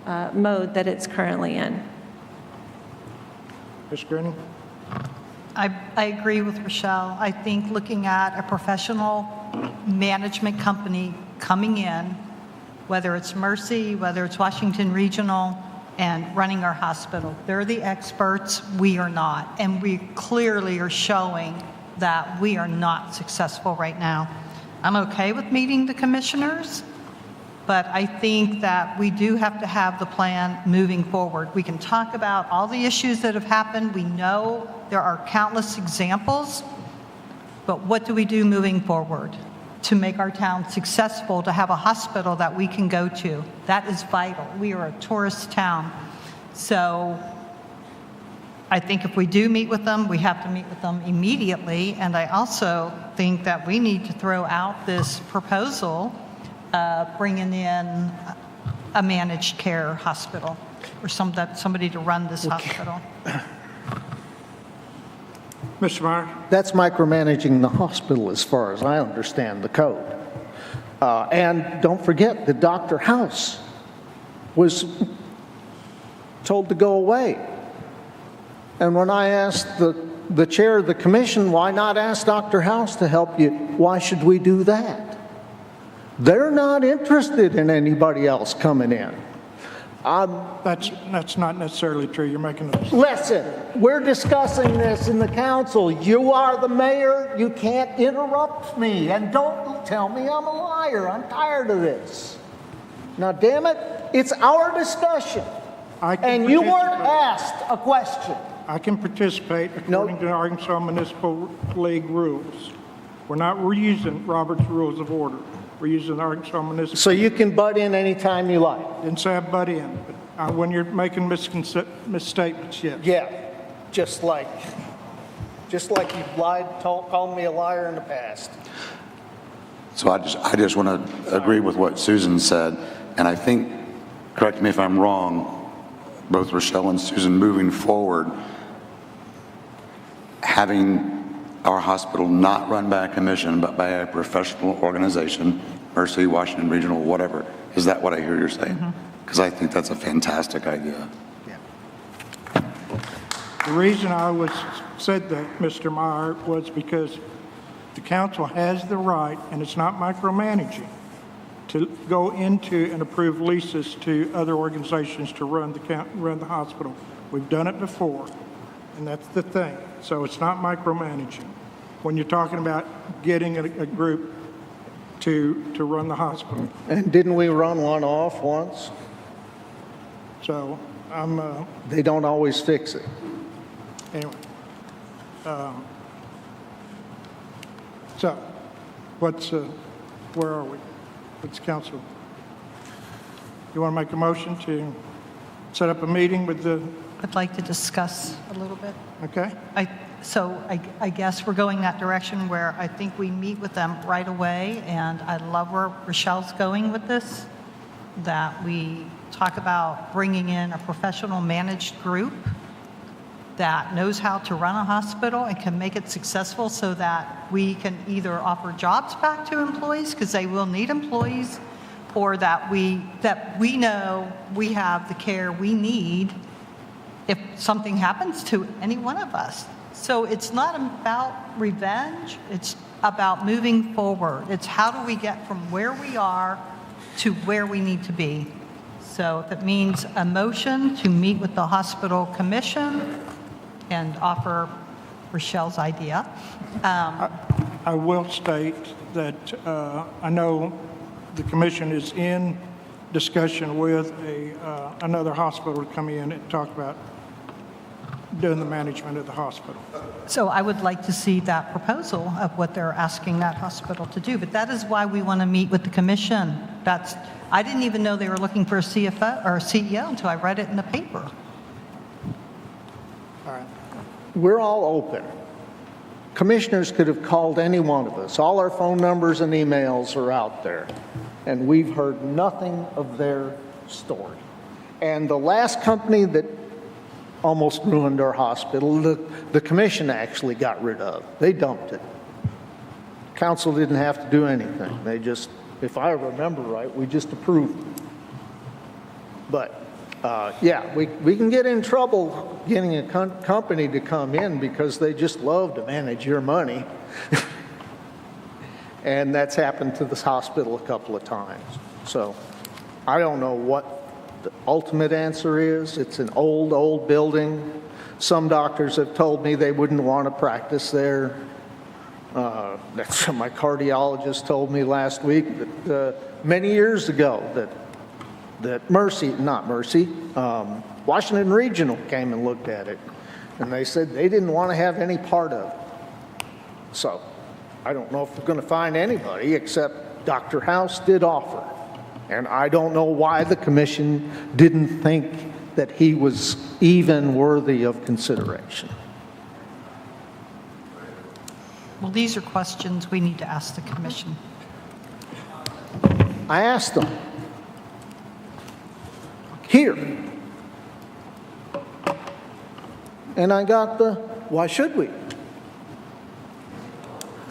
mode that it's currently in. Ms. Greening? I agree with Rochelle. I think looking at a professional management company coming in, whether it's Mercy, whether it's Washington Regional, and running our hospital, they're the experts, we are not. And we clearly are showing that we are not successful right now. I'm okay with meeting the commissioners, but I think that we do have to have the plan moving forward. We can talk about all the issues that have happened. We know there are countless examples, but what do we do moving forward to make our town successful, to have a hospital that we can go to? That is vital. We are a tourist town. So I think if we do meet with them, we have to meet with them immediately. And I also think that we need to throw out this proposal bringing in a managed care hospital or somebody to run this hospital. Mr. Meyer? That's micromanaging the hospital as far as I understand the code. And don't forget that Dr. House was told to go away. And when I asked the chair of the commission, why not ask Dr. House to help you? Why should we do that? They're not interested in anybody else coming in. That's not necessarily true. You're making a... Listen, we're discussing this in the council. You are the mayor. You can't interrupt me. And don't tell me I'm a liar. I'm tired of this. Now, damn it, it's our discussion. And you weren't asked a question. I can participate according to the Arkansas Municipal League rules. We're not reusing Robert's Rules of Order. We're using the Arkansas Municipal... So you can butt in anytime you like? Didn't say I butt in, but when you're making misstatements, yes. Yeah, just like you've lied, called me a liar in the past. So I just want to agree with what Susan said, and I think, correct me if I'm wrong, both Rochelle and Susan, moving forward, having our hospital not run by a commission, but by a professional organization, Mercy, Washington Regional, whatever. Is that what I hear you're saying? Because I think that's a fantastic idea. The reason I said that, Mr. Meyer, was because the council has the right, and it's not micromanaging, to go into and approve leases to other organizations to run the hospital. We've done it before, and that's the thing. So it's not micromanaging. When you're talking about getting a group to run the hospital. And didn't we run one off once? So they don't always fix it. Anyway. So where are we? What's council? You want to make a motion to set up a meeting with the... I'd like to discuss a little bit. Okay. So I guess we're going that direction where I think we meet with them right away, and I love where Rochelle's going with this, that we talk about bringing in a professional managed group that knows how to run a hospital and can make it successful so that we can either offer jobs back to employees, because they will need employees, or that we know we have the care we need if something happens to any one of us. So it's not about revenge, it's about moving forward. It's how do we get from where we are to where we need to be. So if it means a motion to meet with the hospital commission and offer Rochelle's idea. I will state that I know the commission is in discussion with another hospital to come in and talk about doing the management of the hospital. So I would like to see that proposal of what they're asking that hospital to do. But that is why we want to meet with the commission. I didn't even know they were looking for a CFO or a CEO until I read it in the paper. All right. We're all open. Commissioners could have called any one of us. All our phone numbers and emails are out there. And we've heard nothing of their story. And the last company that almost ruined our hospital, the commission actually got rid of. They dumped it. Council didn't have to do anything. They just, if I remember right, we just approved it. But Yeah, we can get in trouble getting a company to come in because they just love to manage your money. And that's happened to this hospital a couple of times. So I don't know what the ultimate answer is. It's an old building. Some doctors have told me they wouldn't want to practice there. That's what my cardiologist told me last week, that many years ago, that Washington Regional came and looked at it, and they said they didn't want to have any part of it. So I don't know if we're going to find anybody, except Dr. House did offer. And I don't know why the commission didn't think that he was even worthy of consideration. Well, these are questions we need to ask the commission. I asked them here, and I got the, why should we?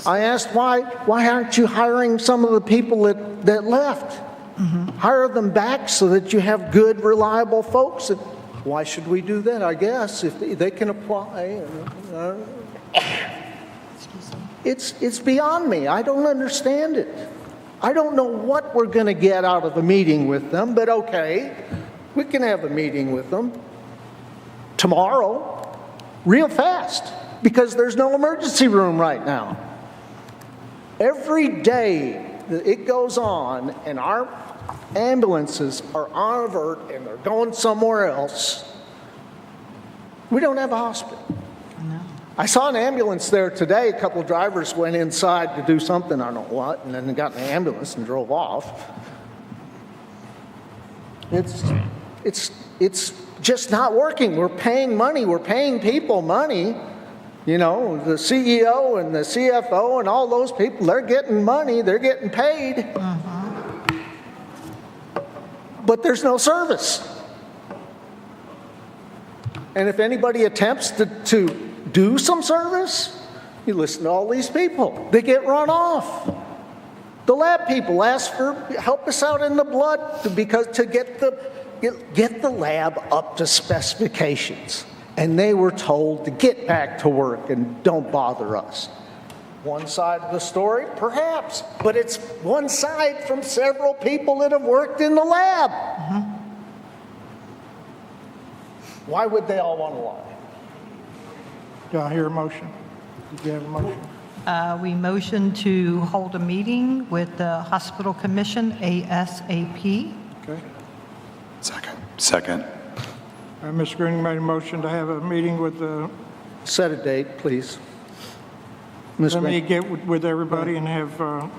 I asked, why aren't you hiring some of the people that left? Hire them back so that you have good, reliable folks. Why should we do that? I guess if they can apply. It's beyond me. I don't understand it. I don't know what we're going to get out of a meeting with them, but okay, we can have a meeting with them tomorrow, real fast, because there's no emergency room right now. Every day that it goes on and our ambulances are on alert and they're going somewhere else, we don't have a hospital. I saw an ambulance there today. A couple of drivers went inside to do something, I don't know what, and then they got in the ambulance and drove off. It's just not working. We're paying money. We're paying people money. You know, the CEO and the CFO and all those people, they're getting money. They're getting paid. But there's no service. And if anybody attempts to do some service, you listen to all these people. They get run off. The lab people ask for help us out in the blood to get the lab up to specifications. And they were told to get back to work and don't bother us. One side of the story, perhaps, but it's one side from several people that have worked in the lab. Why would they all want to lie? Do I hear a motion? Did you have a motion? We motion to hold a meeting with the Hospital Commission ASAP. Okay. Second. Ms. Green made a motion to have a meeting with the... Set a date, please. Let me get with everybody and have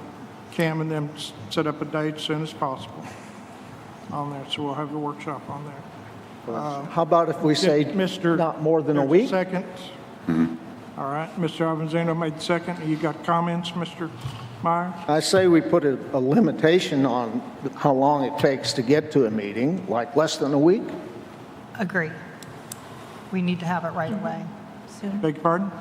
Cam and them set up a date as soon as possible on there. So we'll have the workshop on there. How about if we say not more than a week? Second. All right. Mr. Avanzino made the second. You got comments, Mr. Myers? I say we put a limitation on how long it takes to get to a meeting, like less than a week. Agree. We need to have it right away. Beg your pardon?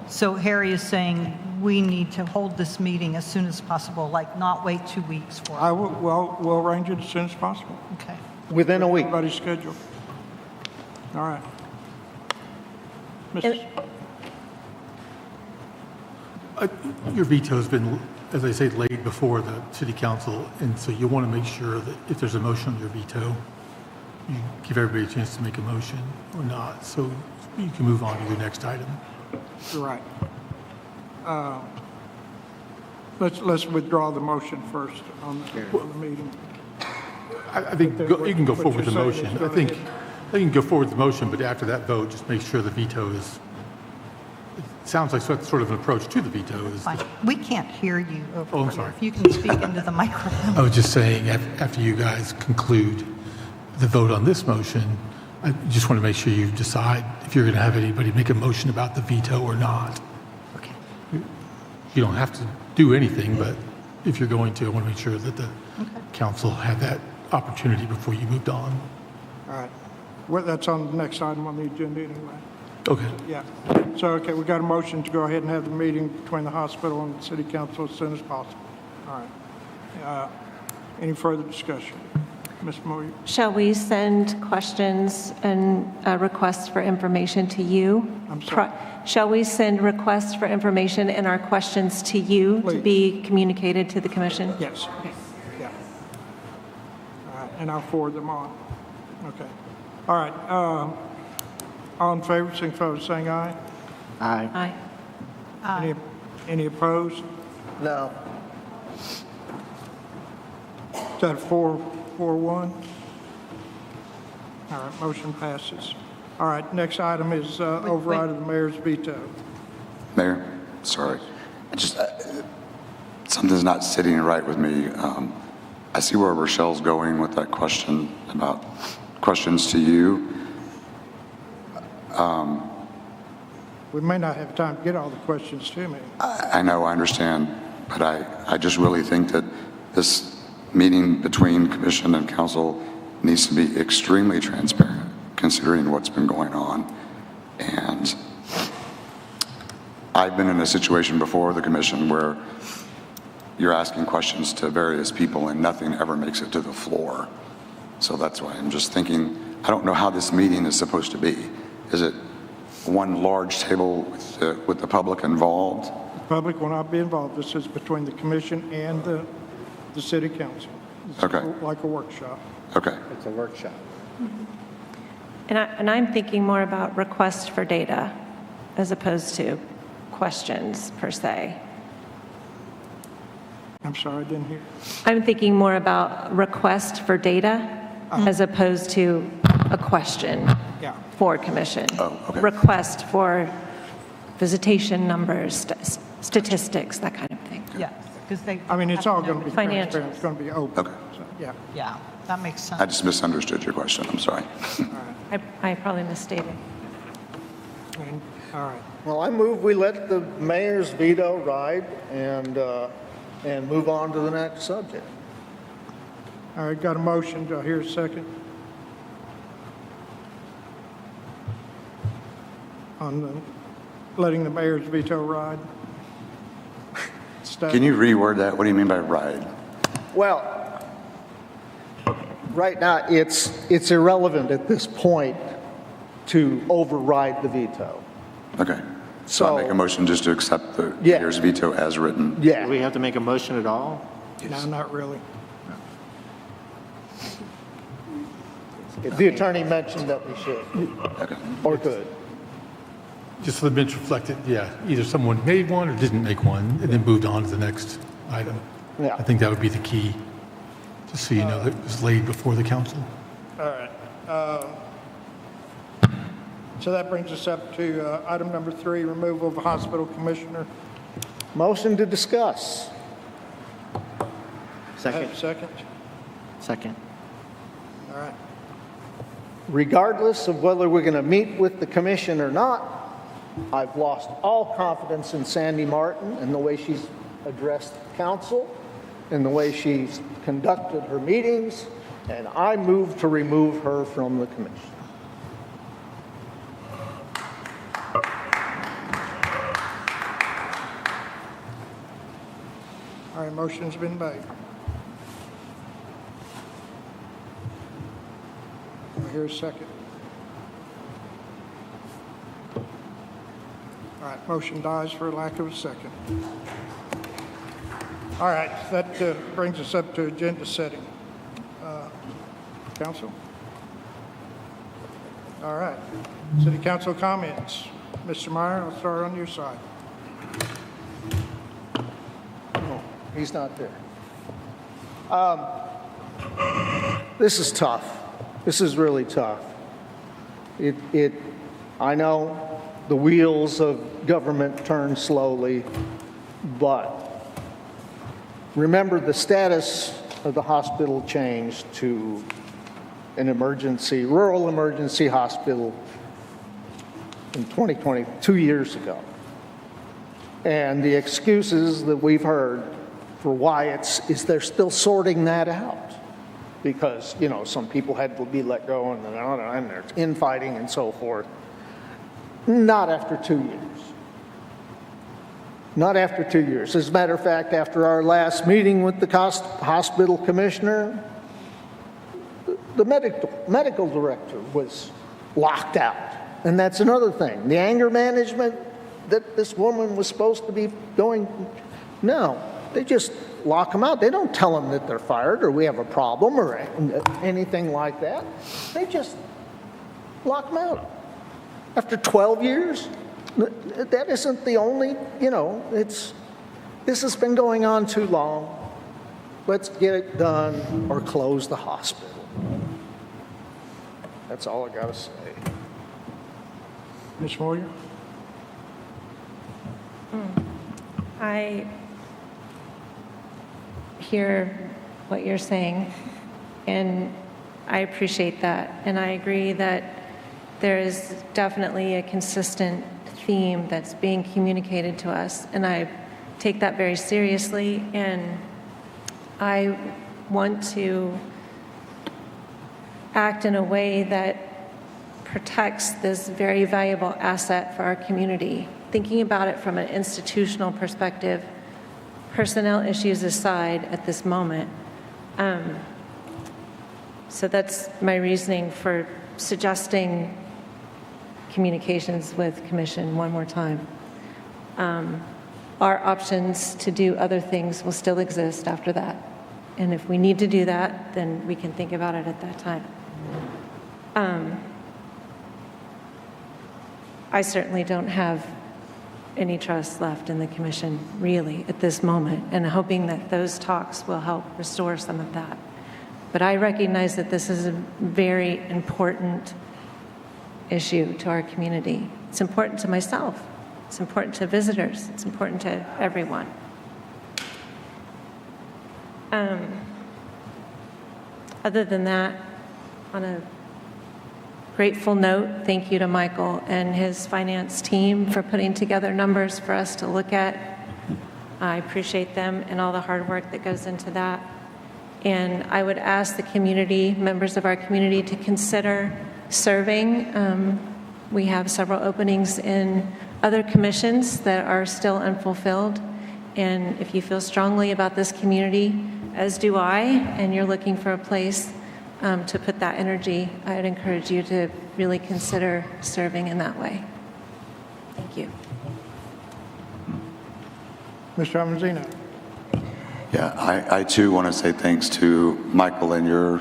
So Harry is saying we need to hold this meeting as soon as possible, like not wait 2 weeks for it. We'll arrange it as soon as possible. Okay. Within a week. Everybody's schedule. All right. Your veto's been, as I say, laid before the city council, and so you want to make sure that if there's a motion on your veto, you give everybody a chance to make a motion or not, so you can move on to your next item. Right. Let's withdraw the motion first on the meeting. I think you can go forward with the motion. I think you can go forward with the motion, but after that vote, just make sure the veto is, it sounds like sort of an approach to the veto is. Fine. We can't hear you over Oh, I'm here. sorry. If you can speak into the microphone. I was just saying, after you guys conclude the vote on this motion, I just want to make sure you decide if you're going to have anybody make a motion about the veto or not. Okay. You don't have to do anything, but if you're going to, I want to make sure that the council had that opportunity before you moved on. All right. Well, that's on the next item on the agenda anyway. Okay. Yeah. So, okay, we got a motion to go ahead and have the meeting between the hospital and the city council as soon as possible. All right. Any further discussion? Ms. Moyer? Shall we send questions and requests for information to you? I'm sorry? Shall we send requests for information and our questions to you to Please. be communicated to the commission? Yes. Yeah. All right, and I'll forward them on. Okay. All right. All in favor, signify by saying aye. Aye. Aye. Any opposed? No. Is that 4-1? All right, motion passes. All right, next item is override of the mayor's veto. Mayor, sorry. Something's not sitting right with me. I see where Rochelle's going with that question about questions to you. We may not have time to get all the questions to me. I know, I understand, but I just really think that this meeting between commission and council needs to be extremely transparent, considering what's been going on. And I've been in a situation before the commission where you're asking questions to various people and nothing ever makes it to the floor. So that's why I'm just thinking, I don't know how this meeting is supposed to be. Is it one large table with the public involved? The public will not be involved. This is between the commission and the city council. It's Okay. like a workshop. Okay. It's a workshop. And I'm thinking more about requests for data as opposed to questions per se. I'm sorry, I didn't hear. I'm thinking more about request for data as opposed to a question Yeah. for commission. Oh, okay. Request for visitation numbers, statistics, that kind of thing. Yes, because they. I mean, it's all going to be Financials. transparent. It's going to be open. Okay. So, yeah. Yeah, that makes sense. I just misunderstood your question. I'm sorry. I probably misstated. All right. Well, I move we let the mayor's veto ride and move on to the next subject. All right, got a motion. Do I hear a second? On letting the mayor's veto ride? Can you reword that? What do you mean by ride? Well, right now, it's irrelevant at this point to override the veto. Okay. So I make a motion just to accept the mayor's veto as written. Yeah. Do we have to make a motion at all? No, not really. The attorney mentioned that we should, or could. Just so the minutes reflected, yeah, either someone made one or didn't make one, and then moved on to the next item. Yeah. I think that would be the key, just so you know that it was laid before the council. All right. So that brings us up to item number 3, removal of a hospital commissioner. Motion to discuss. Second. Second? Second. All right. Regardless of whether we're going to meet with the commission or not, I've lost all confidence in Sandy Martin and the way she's addressed the council and the way she's conducted her meetings, and I move to remove her from the commission. All right, motion's been made. Do I hear a second? All right, motion dies for lack of a second. All right, that brings us up to agenda setting. Council? All right, city council comments. Mr. Meyer, I'll start on your side. No, he's not there. This is tough. This is really tough. I know the wheels of government turn slowly, but remember the status of the hospital changed to an emergency, rural emergency hospital in 2020, 2 years ago. And the excuses that we've heard for why is they're still sorting that out. Because, you know, some people had to be let go and there's infighting and so forth. Not after 2 years. Not after 2 years. As a matter of fact, after our last meeting with the hospital commissioner, the medical director was locked out. And that's another thing. The anger management that this woman was supposed to be doing, no, they just lock them out. They don't tell them that they're fired or we have a problem or anything like that. They just lock them out. After 12 years, that isn't the only, this has been going on too long. Let's get it done or close the hospital. That's all I got to say. Ms. Moyer? I hear what you're saying, and I appreciate that. And I agree that there is definitely a consistent theme that's being communicated to us, and I take that very seriously, and I want to act in a way that protects this very valuable asset for our community. Thinking about it from an institutional perspective, personnel issues aside at this moment. So that's my reasoning for suggesting communications with Commission one more time. Our options to do other things will still exist after that. And if we need to do that, then we can think about it at that time. I certainly don't have any trust left in the Commission, really, at this moment, and hoping that those talks will help restore some of that. But I recognize that this is a very important issue to our community. It's important to myself. It's important to visitors. It's important to everyone. Other than that, on a grateful note, thank you to Michael and his finance team for putting together numbers for us to look at. I appreciate them and all the hard work that goes into that. And I would ask the community, members of our community, to consider serving. We have several openings in other commissions that are still unfulfilled. And if you feel strongly about this community, as do I, and you're looking for a place to put that energy, I would encourage you to really consider serving in that way. Thank you. Mr. Amenzino? Yeah, I too want to say thanks to Michael and your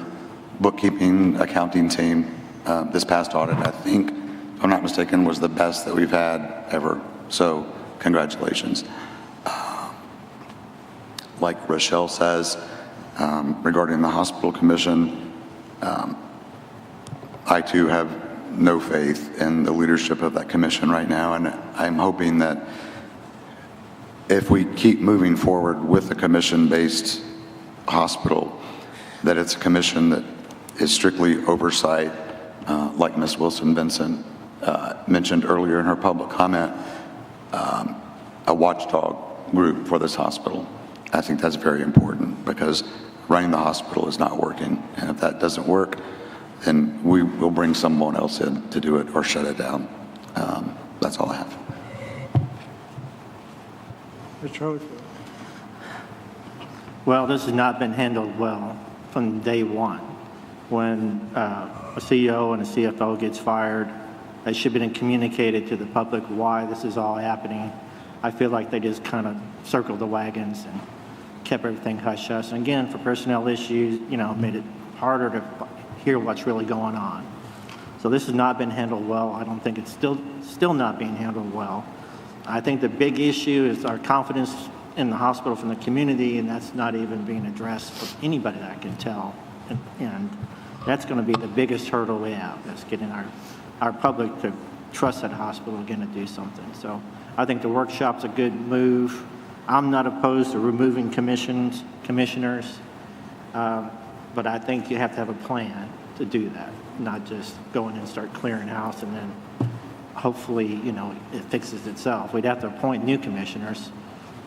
bookkeeping, accounting team. This past audit, I think, if I'm not mistaken, was the best that we've had ever. So congratulations. Like Rochelle says, regarding the hospital commission, I too have no faith in the leadership of that commission right now, and I'm hoping that if we keep moving forward with a commission-based hospital, that it's a commission that is strictly oversight, like Ms. Wilson-Vincent mentioned earlier in her public comment, a watchdog group for this hospital. I think that's very important because running the hospital is not working. And if that doesn't work, then we will bring someone else in to do it or shut it down. That's all I have. Mr. Holyfield? Well, this has not been handled well from day one. When a CEO and a CFO gets fired, they should have been communicated to the public why this is all happening. I feel like they just kind of circled the wagons and kept everything hush-hush. And again, for personnel issues, made it harder to hear what's really going on. So this has not been handled well. I don't think it's still not being handled well. I think the big issue is our confidence in the hospital from the community, and that's not even being addressed with anybody that I can tell. And that's going to be the biggest hurdle we have, is getting our public to trust that hospital again to do something. So I think the workshop's a good move. I'm not opposed to removing commissioners, but I think you have to have a plan to do that, not just go in and start clearing house and then hopefully, it fixes itself. We'd have to appoint new commissioners.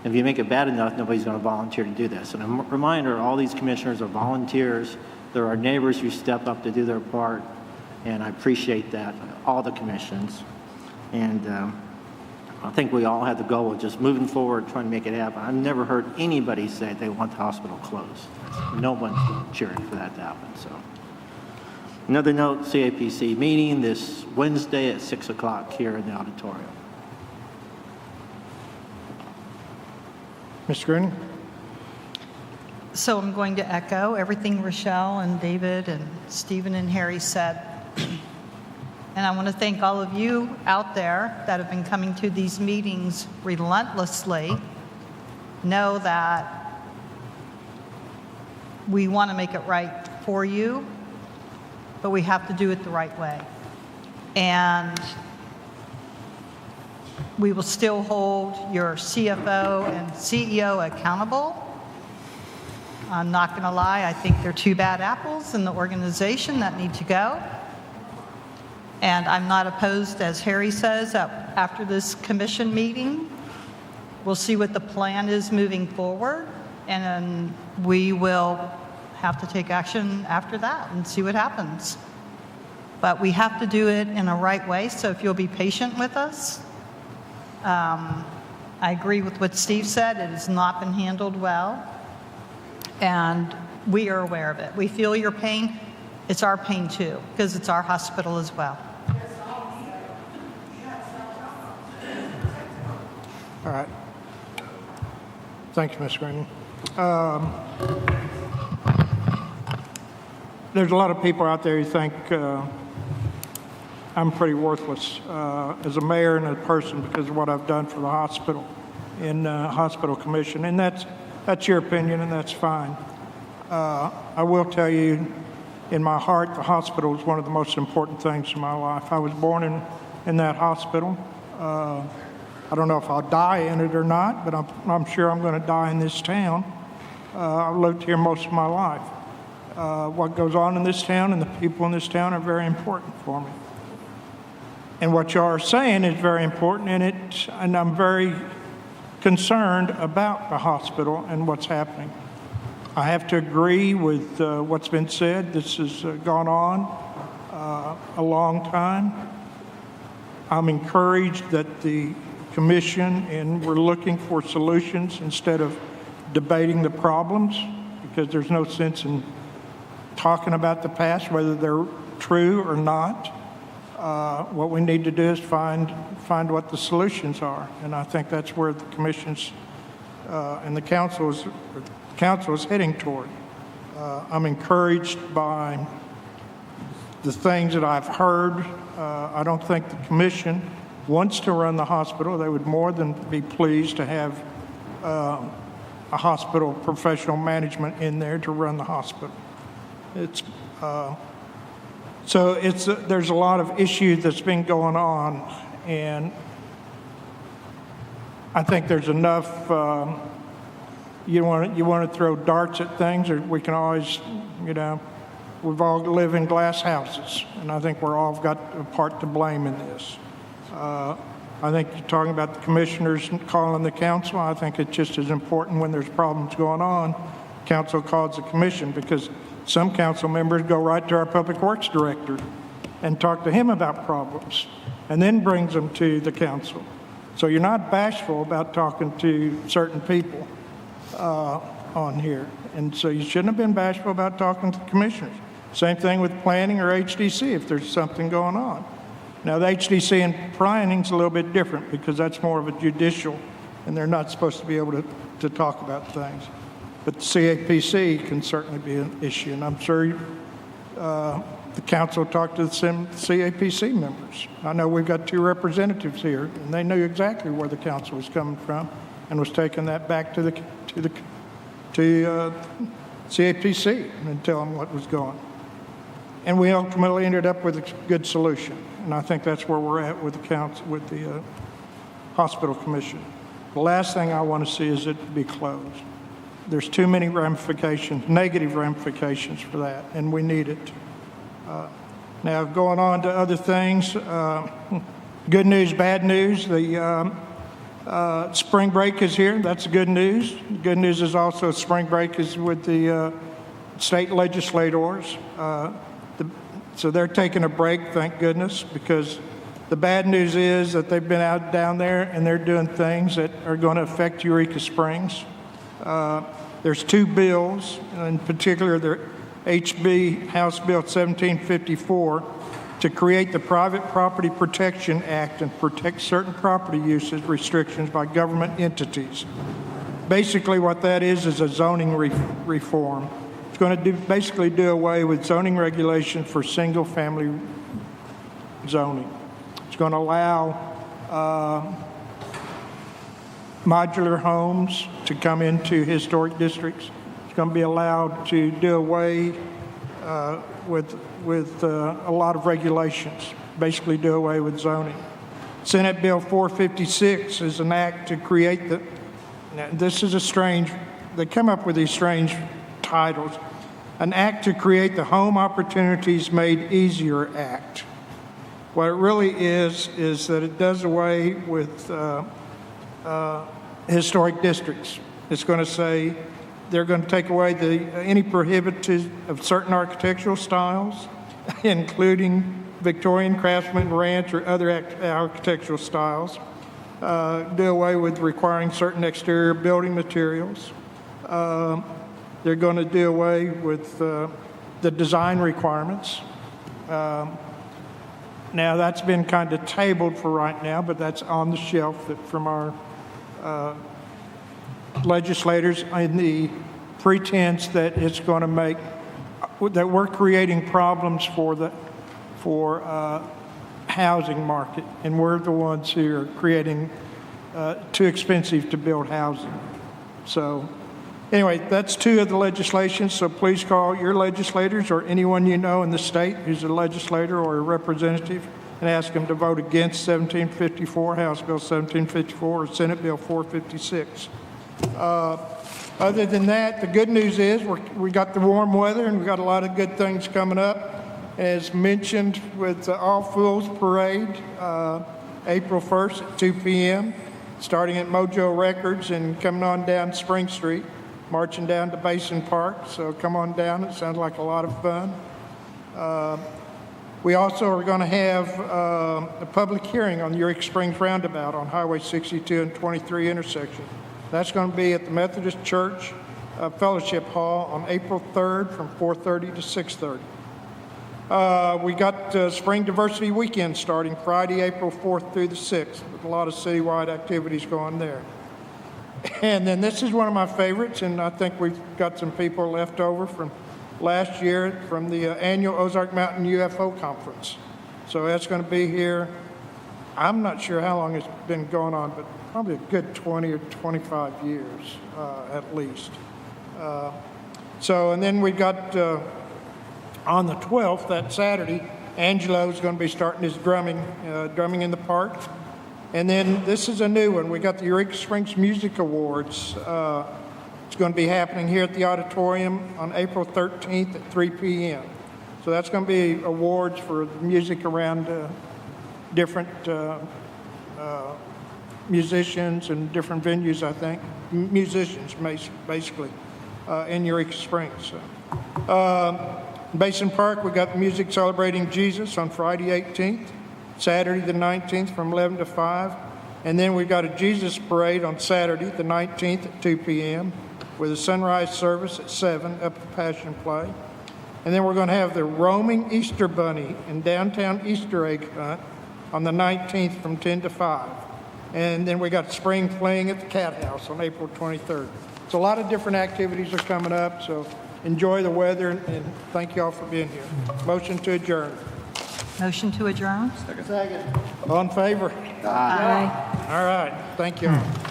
If you make it bad enough, nobody's going to volunteer to do this. And a reminder, all these commissioners are volunteers. There are neighbors who step up to do their part, and I appreciate that, all the commissions. And I think we all have the goal of just moving forward, trying to make it happen. I've never heard anybody say they want the hospital closed. No one's cheering for that to happen. So Another note, CAPC meeting this Wednesday at 6 o'clock here in the auditorium. Ms. Green? So I'm going to echo everything Rochelle and David and Stephen and Harry said. And I want to thank all of you out there that have been coming to these meetings relentlessly. Know that we want to make it right for you, but we have to do it the right way. And we will still hold your CFO and CEO accountable. I'm not going to lie, I think they're two bad apples in the organization that need to go. And I'm not opposed, as Harry says, after this commission meeting, we'll see what the plan is moving forward, and then we will have to take action after that and see what happens. But we have to do it in a right way, so if you'll be patient with us. I agree with what Steve said. It has not been handled well, and we are aware of it. We feel your pain. It's our pain too, because it's our hospital as well. All right. Thank you, Ms. Green. There's a lot of people out there who think I'm pretty worthless as a mayor and a person because of what I've done for the hospital in hospital commission, and that's your opinion, and that's fine. I will tell you, in my heart, the hospital is one of the most important things in my life. I was born in that hospital. I don't know if I'll die in it or not, but I'm sure I'm going to die in this town. I've lived here most of my life. What goes on in this town and the people in this town are very important for me. And what you are saying is very important, and I'm very concerned about the hospital and what's happening. I have to agree with what's been said. This has gone on a long time. I'm encouraged that the commission and we're looking for solutions instead of debating the problems, because there's no sense in talking about the past, whether they're true or not. What we need to do is find what the solutions are, and I think that's where the commission's and the council is heading toward. I'm encouraged by the things that I've heard. I don't think the commission wants to run the hospital. They would more than be pleased to have a hospital professional management in there to run the hospital. There's a lot of issues that's been going on, and I think there's enough. You want to throw darts at things, or we can always, we've all live in glass houses, and I think we're all got a part to blame in this. I think you're talking about the commissioners calling the council. I think it's just as important when there's problems going on, council calls the commission, because some council members go right to our public works director and talk to him about problems and then brings them to the council. So you're not bashful about talking to certain people on here. And so you shouldn't have been bashful about talking to the commissioners. Same thing with planning or HDC if there's something going on. Now, the HDC and planning's a little bit different because that's more of a judicial, and they're not supposed to be able to talk about things. But the CAPC can certainly be an issue, and I'm sure the council talked to the CAPC members. I know we've got 2 representatives here, and they knew exactly where the council was coming from and was taking that back to CAPC and tell them what was going on. And we ultimately ended up with a good solution, and I think that's where we're at with the council, with the hospital commission. The last thing I want to see is it be closed. There's too many ramifications, negative ramifications for that, and we need it. Now, going on to other things, good news, bad news. The spring break is here. That's good news. Good news is also spring break is with the state legislators. So they're taking a break, thank goodness, because the bad news is that they've been out down there and they're doing things that are going to affect Eureka Springs. There's 2 bills, in particular, HB House Bill 1754, to create the Private Property Protection Act and protect certain property uses restrictions by government entities. Basically, what that is a zoning reform. It's going to basically do away with zoning regulations for single-family zoning. It's going to allow modular homes to come into historic districts. It's going to be allowed to do away with a lot of regulations, basically do away with zoning. Senate Bill 456 is an act to create the, now, this is a strange, they come up with these strange titles, an act to create the Home Opportunities Made Easier Act. What it really is that it does away with historic districts. It's going to say they're going to take away any prohibited of certain architectural styles, including Victorian craftsman, ranch, or other architectural styles. Do away with requiring certain exterior building materials. They're going to do away with the design requirements. Now, that's been kind of tabled for right now, but that's on the shelf from our legislators in the pretense that it's going to make, that we're creating problems for the housing market, and we're the ones who are creating too expensive to build housing. So anyway, that's two of the legislations, so please call your legislators or anyone you know in the state who's a legislator or a representative and ask them to vote against 1754, House Bill 1754, or Senate Bill 456. Other than that, the good news is we got the warm weather and we got a lot of good things coming up. As mentioned with the All Fools Parade, April 1st at 2 p.m., starting at Mojo Records and coming on down Spring Street, marching down to Basin Park. So come on down. It sounds like a lot of fun. We also are going to have a public hearing on the Eureka Springs Roundabout on Highway 62 and 23 intersection. That's going to be at the Methodist Church Fellowship Hall on April 3rd from 4:30 to 6:30. We got Spring Diversity Weekend starting Friday, April 4th through the 6th, with a lot of citywide activities going there. And then this is one of my favorites, and I think we've got some people left over from last year from the annual Ozark Mountain UFO Conference. So that's going to be here. I'm not sure how long it's been going on, but probably a good 20 or 25 years at least. And then we got on the 12th, that Saturday, Angelo's going to be starting his drumming in the park. And then this is a new one. We got the Eureka Springs Music Awards. It's going to be happening here at the auditorium on April 13th at 3 p.m. So that's going to be awards for music around different musicians and different venues, I think. Musicians, basically, in Eureka Springs. Basin Park, we got music celebrating Jesus on Friday 18th, Saturday the 19th from 11 to 5. And then we've got a Jesus parade on Saturday the 19th at 2 p.m. with a sunrise service at 7 up at Passion Play. And then we're going to have the Roaming Easter Bunny and Downtown Easter Egg Hunt on the 19th from 10 to 5. And then we got Spring Fling at the Cat House on April 23rd. So a lot of different activities are coming up, so enjoy the weather, and thank you all for being here. Motion to adjourn. Motion to adjourn? Second. All in favor? Aye. All right, thank you all.